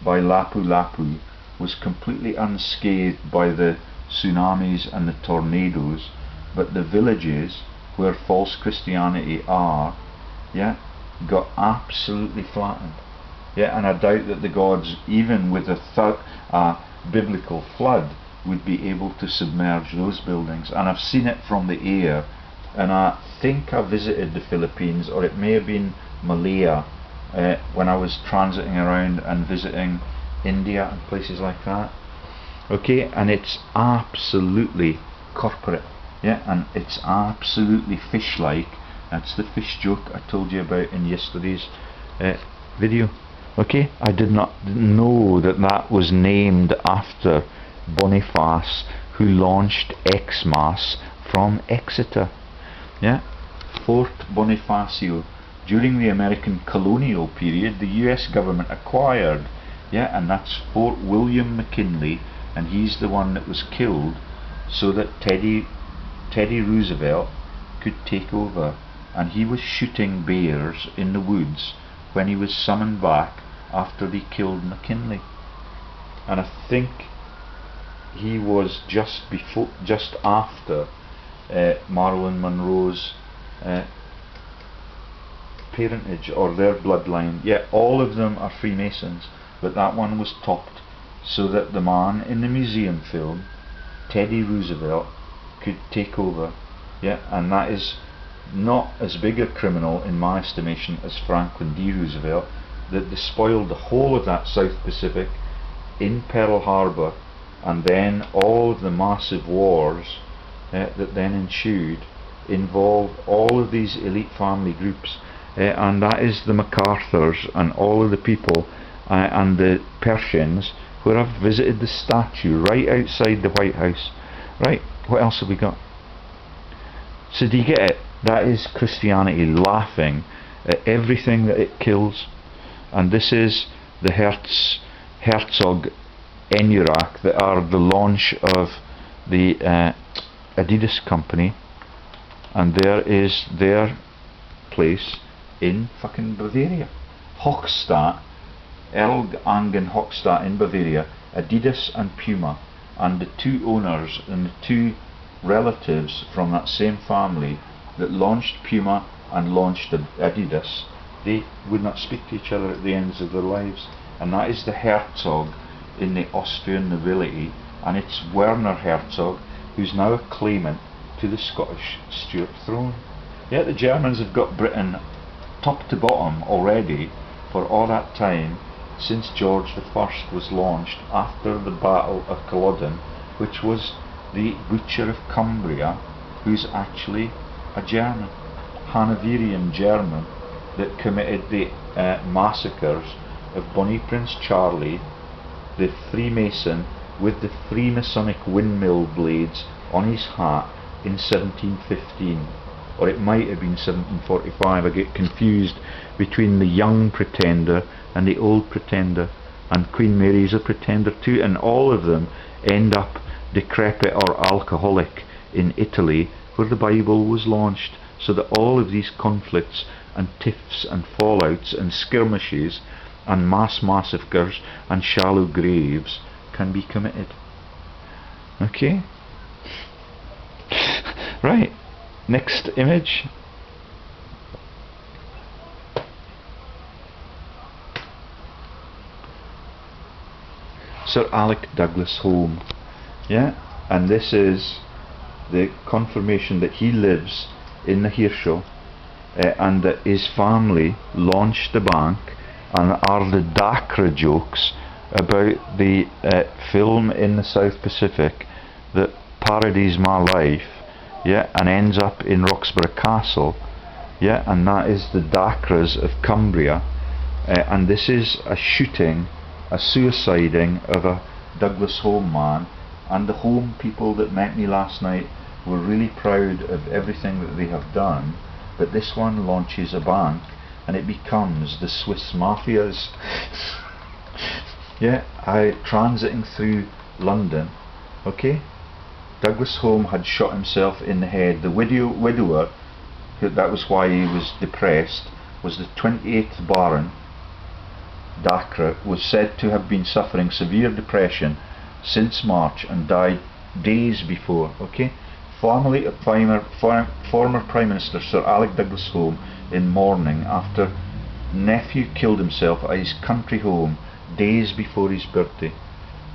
by Lapu-Lapu was completely unscathed by the tsunamis and the tornadoes, but the villages where false Christianity are, yeah, got absolutely flattened. Yeah, and I doubt that the gods, even with a biblical flood, would be able to submerge those buildings. And I've seen it from the air, and I think I visited the Philippines, or it may have been Malaya, when I was transiting around and visiting India and places like that. Okay, and it's absolutely corporate, yeah, and it's absolutely fish-like. That's the fish joke I told you about in yesterday's video. Okay, I did not know that that was named after Boniface, who launched Xmas from Exeter. Yeah, Fort Bonifacio. During the American colonial period, the US government acquired, yeah, and that's Fort William McKinley, and he's the one that was killed so that Teddy Roosevelt could take over. And he was shooting bears in the woods when he was summoned back after they killed McKinley. And I think he was just after Marilyn Monroe's parentage, or their bloodline. Yeah, all of them are Freemasons, but that one was topped so that the man in the museum film, Teddy Roosevelt, could take over. Yeah, and that is not as big a criminal in my estimation as Franklin D. Roosevelt, that despoiled the whole of that South Pacific in Pearl Harbor, and then all of the massive wars that then ensued involved all of these elite family groups, and that is the MacArthurs and all of the people and the Pershings, where I've visited the statue right outside the White House. Right, what else have we got? So do you get it? That is Christianity laughing at everything that it kills. And this is the Herzog Enurak, that are the launch of the Adidas company, and there is their place in fucking Bavaria. Hochstadt, Erlangen Hochstadt in Bavaria, Adidas and Puma, and the two owners and the two relatives from that same family that launched Puma and launched Adidas, they would not speak to each other at the ends of their lives. And that is the Herzog in the Austrian nobility, and it's Werner Herzog, who's now a claimant to the Scottish Stuart throne. Yeah, the Germans have got Britain top to bottom already for all that time since George I was launched after the Battle of Culloden, which was the Butcher of Cumbria, who's actually a German, Hanoverian German, that committed the massacres of Bonnie Prince Charlie, the Freemason with the Freemasonic windmill blades on his hat in 1715, or it might have been 1745. I get confused between the young pretender and the old pretender, and Queen Mary's a pretender too, and all of them end up decrepit or alcoholic in Italy where the Bible was launched, so that all of these conflicts and tiffs and fallouts and skirmishes and mass massacres and shallow graves can be committed. Okay? Right, next image. Sir Alec Douglas Home. Yeah, and this is the confirmation that he lives in the Hearst, and that his family launched the bank, and are the Dacra jokes about the film in the South Pacific that parodies my life, yeah, and ends up in Roxburgh Castle, yeah, and that is the Dacras of Cumbria, and this is a shooting, a suiciding of a Douglas Home man, and the Home people that met me last night were really proud of everything that they have done, but this one launches a bank and it becomes the Swiss mafias. Yeah, transiting through London, okay, Douglas Home had shot himself in the head. The widower, that was why he was depressed, was the 28th Baron Dacre, was said to have been suffering severe depression since March and died days before. Okay, former Prime Minister Sir Alec Douglas Home in mourning after nephew killed himself at his country home days before his birthday.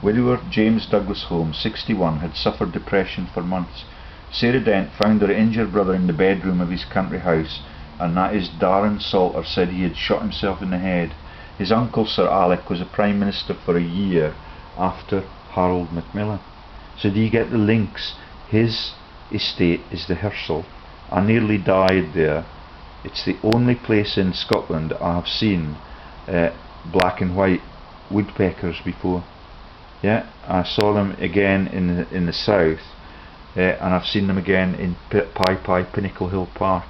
Widower James Douglas Home, 61, had suffered depression for months. Sarah Dent found her injured brother in the bedroom of his country house, and that is Darren Salter said he had shot himself in the head. His uncle Sir Alec was a Prime Minister for a year after Harold Macmillan. So do you get the links? His estate is the Hearst. I nearly died there. It's the only place in Scotland I have seen black and white woodpeckers before. Yeah, I saw them again in the south, and I've seen them again in Pinnacle Hill Park,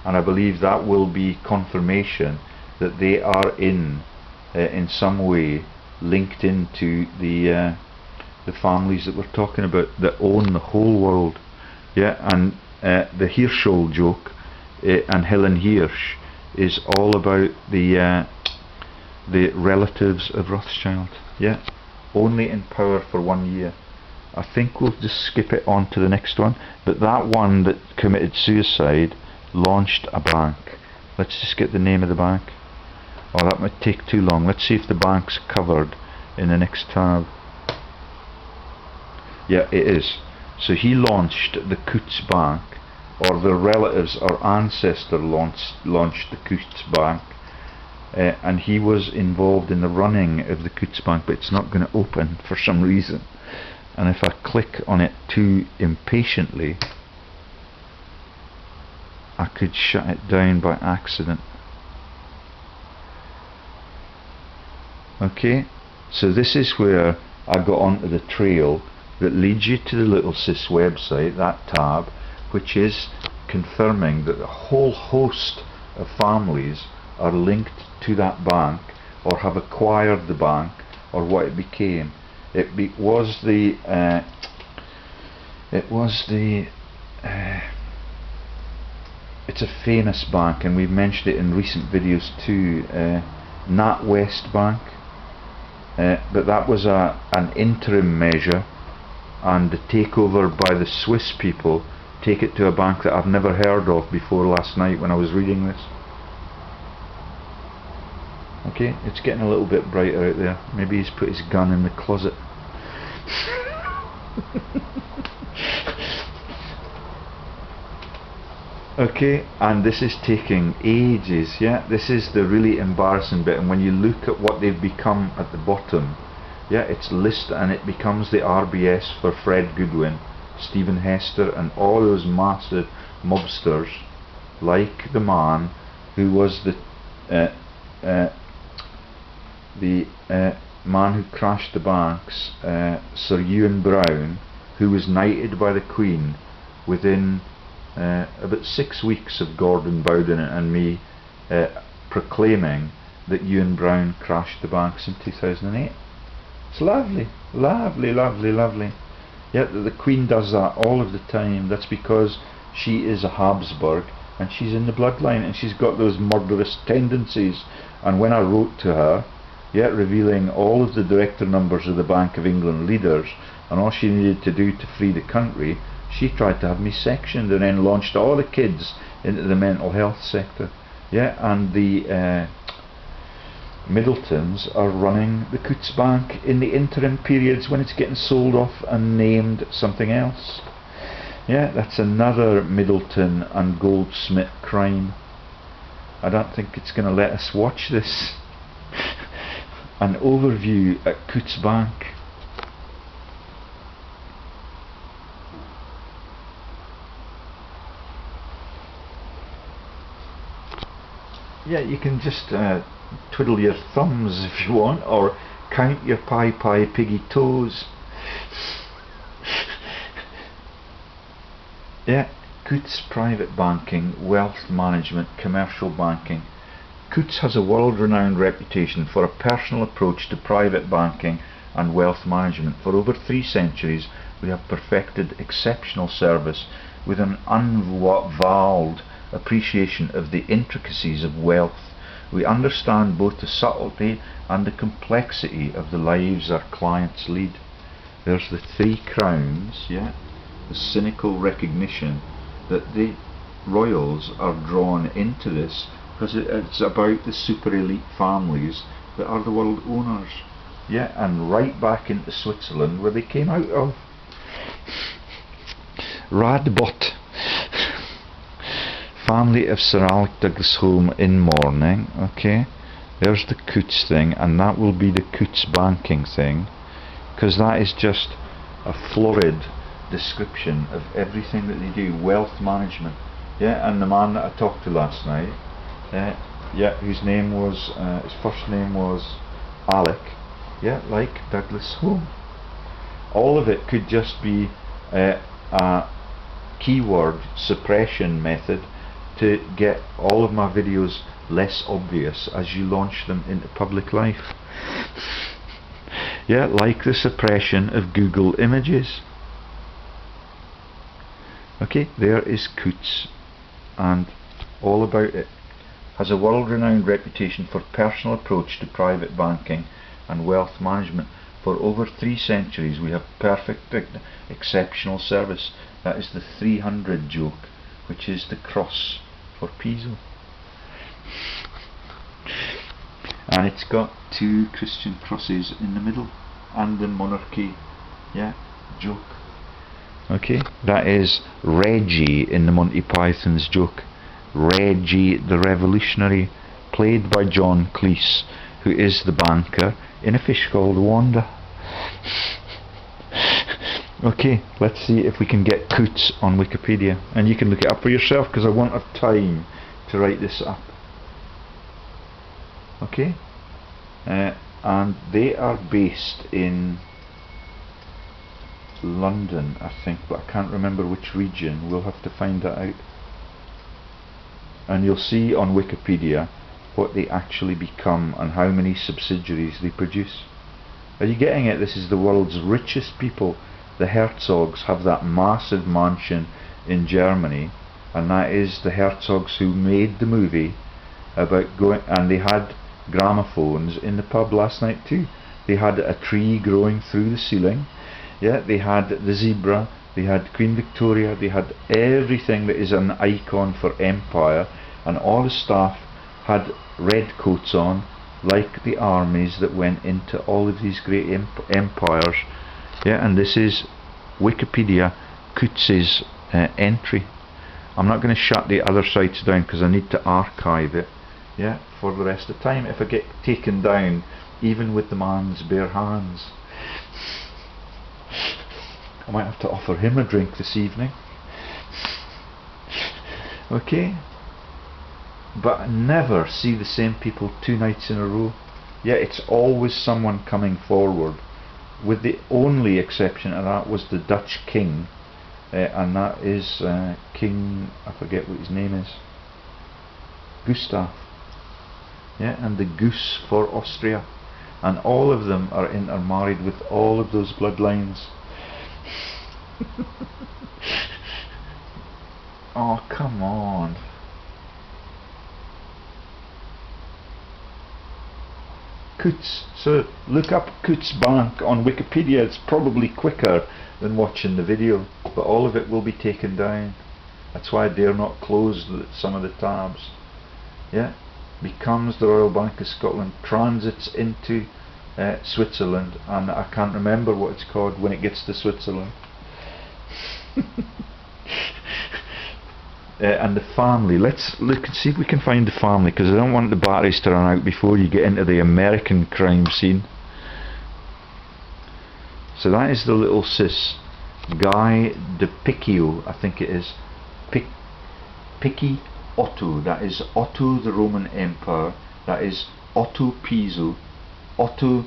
and I believe that will be confirmation that they are in some way linked into the families that we're talking about that own the whole world. Yeah, and the Hirschel joke and Helen Hirsch is all about the relatives of Rothschild. Yeah, only in power for 1 year. I think we'll just skip it on to the next one, but that one that committed suicide launched a bank. Let's just get the name of the bank. Oh, that might take too long. Let's see if the bank's covered in the next tab. Yeah, it is. So he launched the Coutts Bank, or the relatives or ancestor launched the Coutts Bank, and he was involved in the running of the Coutts Bank, but it's not going to open for some reason. And if I click on it too impatiently, I could shut it down by accident. Okay, so this is where I got onto the trail that leads you to the Little Sis website, that tab, which is confirming that a whole host of families are linked to that bank, or have acquired the bank, or what it became. It was the it's a famous bank, and we've mentioned it in recent videos too. NatWest Bank, but that was an interim measure, and the takeover by the Swiss people take it to a bank that I've never heard of before last night when I was reading this. Okay, it's getting a little bit brighter out there. Maybe he's put his gun in the closet. Okay, and this is taking ages, yeah? This is the really embarrassing bit, and when you look at what they've become at the bottom, yeah, it's listed, and it becomes the RBS for Fred Goodwin, Stephen Hester, and all those massive mobsters, like the man who was the man who crashed the banks, Sir Ewing Brown, who was knighted by the Queen within about 6 weeks of Gordon Bowden and me proclaiming that Ewing Brown crashed the banks in 2008. It's lovely, lovely, lovely, lovely. Yet the Queen does that all of the time. That's because she is a Habsburg and she's in the bloodline, and she's got those murderous tendencies. And when I wrote to her, yet revealing all of the director numbers of the Bank of England leaders and all she needed to do to free the country, she tried to have me sectioned and then launched all the kids into the mental health sector. Yeah, and the Middletons are running the Coutts Bank in the interim periods when it's getting sold off and named something else. Yeah, that's another Middleton and Goldsmith crime. I don't think it's going to let us watch this. An overview at Coutts Bank. Yeah, you can just twiddle your thumbs if you want, or count your piggy toes. Yeah, Coutts Private Banking, Wealth Management, Commercial Banking. Coutts has a world-renowned reputation for a personal approach to private banking and wealth management. For over 3 centuries we have perfected exceptional service with an unvarled appreciation of the intricacies of wealth. We understand both the subtlety and the complexity of the lives our clients lead. There's the 3 crowns, yeah, the cynical recognition that the royals are drawn into this because it's about the super elite families that are the world owners, yeah, and right back into Switzerland where they came out of. Radbot, family of Sir Alec Douglas Home in mourning. Okay, there's the Coutts thing, and that will be the Coutts banking thing, because that is just a florid description of everything that they do. Wealth management, yeah. And the man that I talked to last night, yeah, whose name was his first name was Alec, yeah, like Douglas Home. All of it could just be a keyword suppression method to get all of my videos less obvious as you launch them into public life. Yeah, like the suppression of Google images. Okay, there is Coutts, and all about it. Has a world-renowned reputation for personal approach to private banking and wealth management. For over 3 centuries we have perfect, exceptional service. That is the 300 joke, which is the cross for Piso. And it's got 2 Christian crosses in the middle and the monarchy, yeah, joke. Okay, that is Reggie in the Monty Python's joke. Reggie the Revolutionary, played by John Cleese, who is the banker in A Fish Called Wanda. Okay, let's see if we can get Coutts on Wikipedia, and you can look it up for yourself because I won't have time to write this up. Okay, and they are based in London, I think, but I can't remember which region. We'll have to find that out. And you'll see on Wikipedia what they actually become and how many subsidiaries they produce. Are you getting it? This is the world's richest people. The Herzogs have that massive mansion in Germany, and that is the Herzogs who made the movie about going, and they had gramophones in the pub last night too. They had a tree growing through the ceiling, yeah, they had the zebra, they had Queen Victoria, they had everything that is an icon for empire, and all the staff had red coats on, like the armies that went into all of these great empires. Yeah, and this is Wikipedia Coutts's entry. I'm not going to shut the other sites down because I need to archive it, yeah, for the rest of the time if I get taken down, even with the man's bare hands. I might have to offer him a drink this evening. Okay, but never see the same people 2 nights in a row. Yeah, it's always someone coming forward, with the only exception of that was the Dutch king, and that is King, I forget what his name is, Gustav, yeah, and the goose for Austria, and all of them are intermarried with all of those bloodlines. Oh, come on. Coutts. So look up Coutts Bank on Wikipedia. It's probably quicker than watching the video, but all of it will be taken down. That's why they're not closed, some of the tabs. Yeah, becomes the Royal Bank of Scotland, transits into Switzerland, and I can't remember what it's called when it gets to Switzerland. And the family, let's look and see if we can find the family, because I don't want the batteries to run out before you get into the American crime scene. So that is the little sis, Guy de Picciotto, I think it is, Picciotto, that is Otto the Roman Emperor, that is Otto Piso, Otto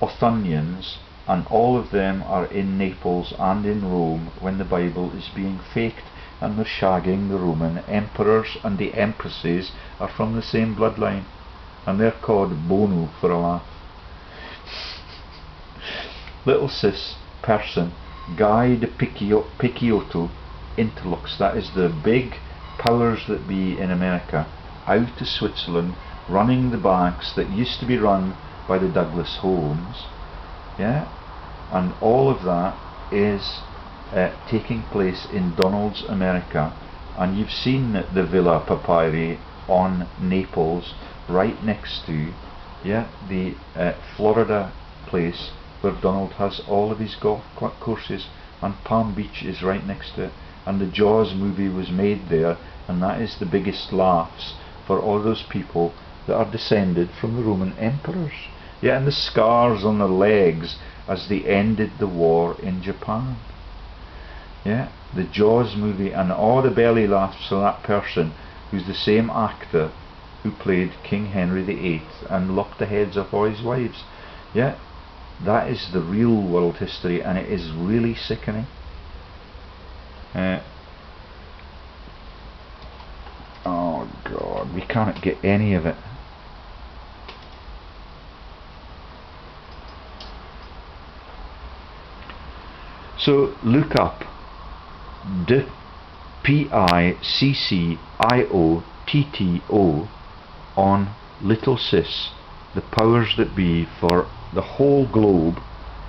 Othonians, and all of them are in Naples and in Rome when the Bible is being faked, and they're shagging the Roman emperors, and the empresses are from the same bloodline, and they're called Bono for a laugh. Little sis person, Guy de Picciotto, interlocks, that is the big powers that be in America, out to Switzerland, running the banks that used to be run by the Douglas homes, yeah, and all of that is taking place in Donald's America. And you've seen the Villa Papyrii on Naples, right next to, yeah, the Florida place where Donald has all of his golf courses, and Palm Beach is right next to it, and the Jaws movie was made there, and that is the biggest laughs for all those people that are descended from the Roman emperors. Yeah, and the scars on their legs as they ended the war in Japan. Yeah, the Jaws movie, and all the belly laughs for that person who's the same actor who played King Henry VIII and lopped the heads off all his wives. Yeah, that is the real world history, and it is really sickening. Oh God, we can't get any of it. So look up de Picciotto on Little Sis, the powers that be for the whole globe,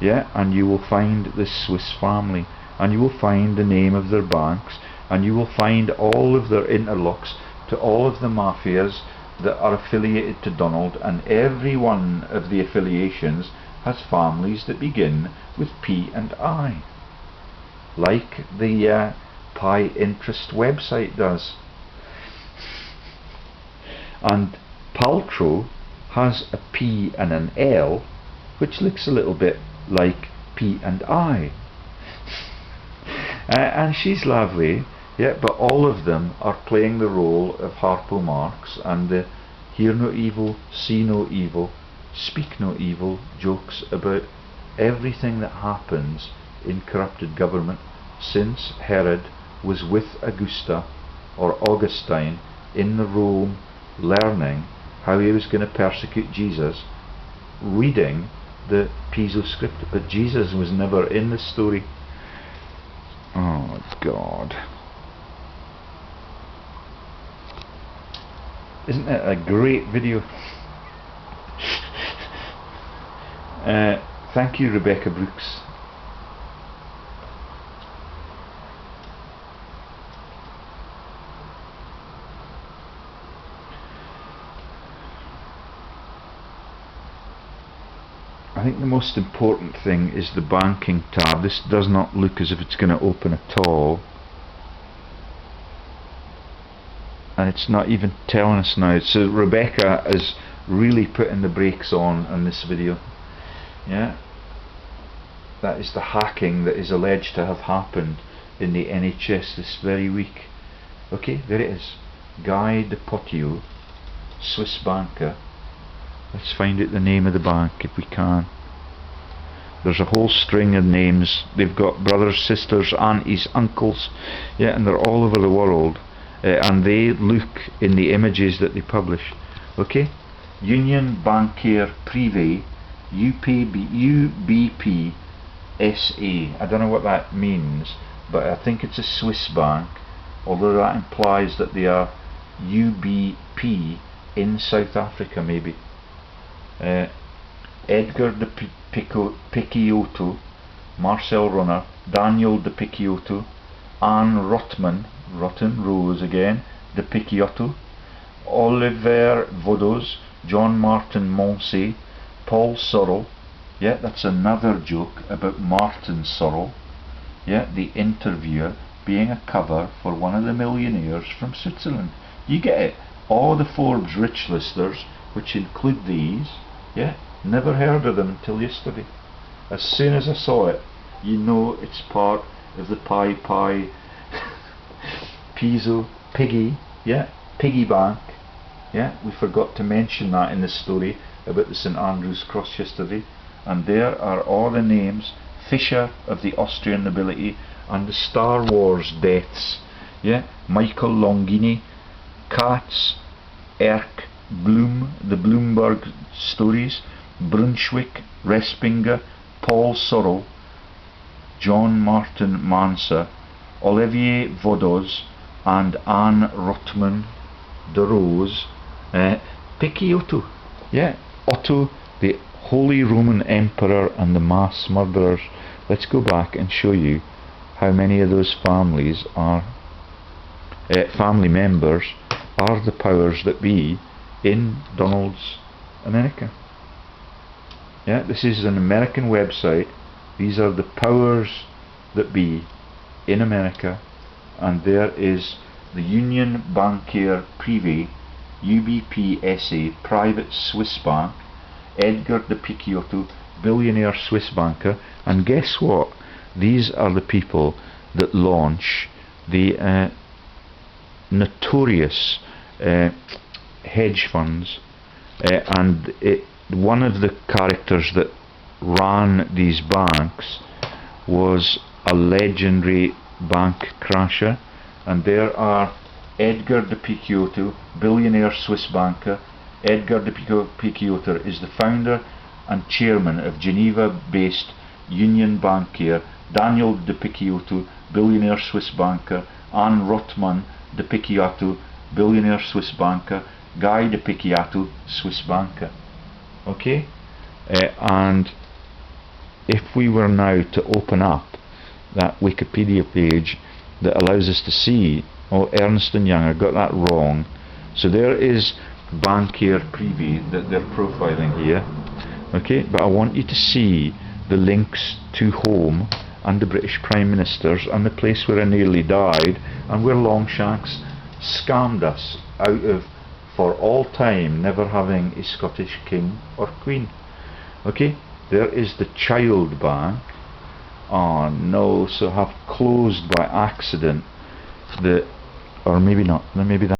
yeah, and you will find the Swiss family, and you will find the name of their banks, and you will find all of their interlocks to all of the mafias that are affiliated to Donald, and every one of the affiliations has families that begin with P and I, like the Pi Interest website does. And Paltrow has a P and an L, which looks a little bit like P and I. And she's lovely, yeah, but all of them are playing the role of Harpo Marx and the hear no evil, see no evil, speak no evil jokes about everything that happens in corrupted government since Herod was with Augusta or Augustine in the Rome learning how he was going to persecute Jesus, reading the Piso script, but Jesus was never in the story. Oh God. Isn't it a great video? Thank you, Rebecca Brooks. I think the most important thing is the banking tab. This does not look as if it's going to open at all. And it's not even telling us now. So Rebecca is really putting the brakes on this video. Yeah, that is the hacking that is alleged to have happened in the NHS this very week. Okay, there it is. Guy de Picciotto, Swiss banker. Let's find out the name of the bank if we can. There's a whole string of names. They've got brothers, sisters, aunties, uncles, yeah, and they're all over the world. And they look in the images that they publish. Okay, Union Bancaire Privé, UBP SA. I don't know what that means, but I think it's a Swiss bank, although that implies that they are UBP in South Africa, maybe. Edgar de Picciotto, Marcel Runner, Daniel de Picciotto, Anne Rotman, Rotten Rose again, de Picciotto, Oliver Vodos, John Martin Monsey, Paul Sorrell. Yeah, that's another joke about Martin Sorrell. Yeah, the interviewer being a cover for one of the millionaires from Switzerland. You get it? All the Forbes rich listers, which include these. Yeah, never heard of them until yesterday. As soon as I saw it, you know it's part of the PISO, piggy, yeah, piggy bank. Yeah, we forgot to mention that in the story about the St Andrew's Cross yesterday. And there are all the names: Fisher of the Austrian nobility and the Star Wars deaths. Yeah, Michael Longini, Coutts, Erk, Bloom, the Bloomberg stories, Brunswick, Respinger, Paul Sorrell, John Martin Mansa, Olivier Vodos, and Anne Rotman de Rose, Picciotto. Yeah, Otto, the Holy Roman Emperor and the mass murderers. Let's go back and show you how many of those families are family members are the powers that be in Donald's America. Yeah, this is an American website. These are the powers that be in America, and there is the Union Bancaire Privé, UBP SA, private Swiss bank, Edgar de Picciotto, billionaire Swiss banker, and guess what? These are the people that launch the notorious hedge funds, and one of the characters that ran these banks was a legendary bank crasher. And there are Edgar de Picciotto, billionaire Swiss banker. Edgar de Picciotto is the founder and chairman of Geneva-based Union Bancaire. Daniel de Picciotto, billionaire Swiss banker. Anne Rotman de Picciotto, billionaire Swiss banker. Guy de Picciotto, Swiss banker. Okay, and if we were now to open up that Wikipedia page that allows us to see, oh, Ernst & Young, I got that wrong. So there is Bancaire Privé that they're profiling here. Okay, but I want you to see the links to home and the British Prime Ministers and the place where I nearly died and where Longshanks scammed us out of, for all time, never having a Scottish king or queen. Okay, there is the Child Bank. Oh no, so have closed by accident the, or maybe not, maybe that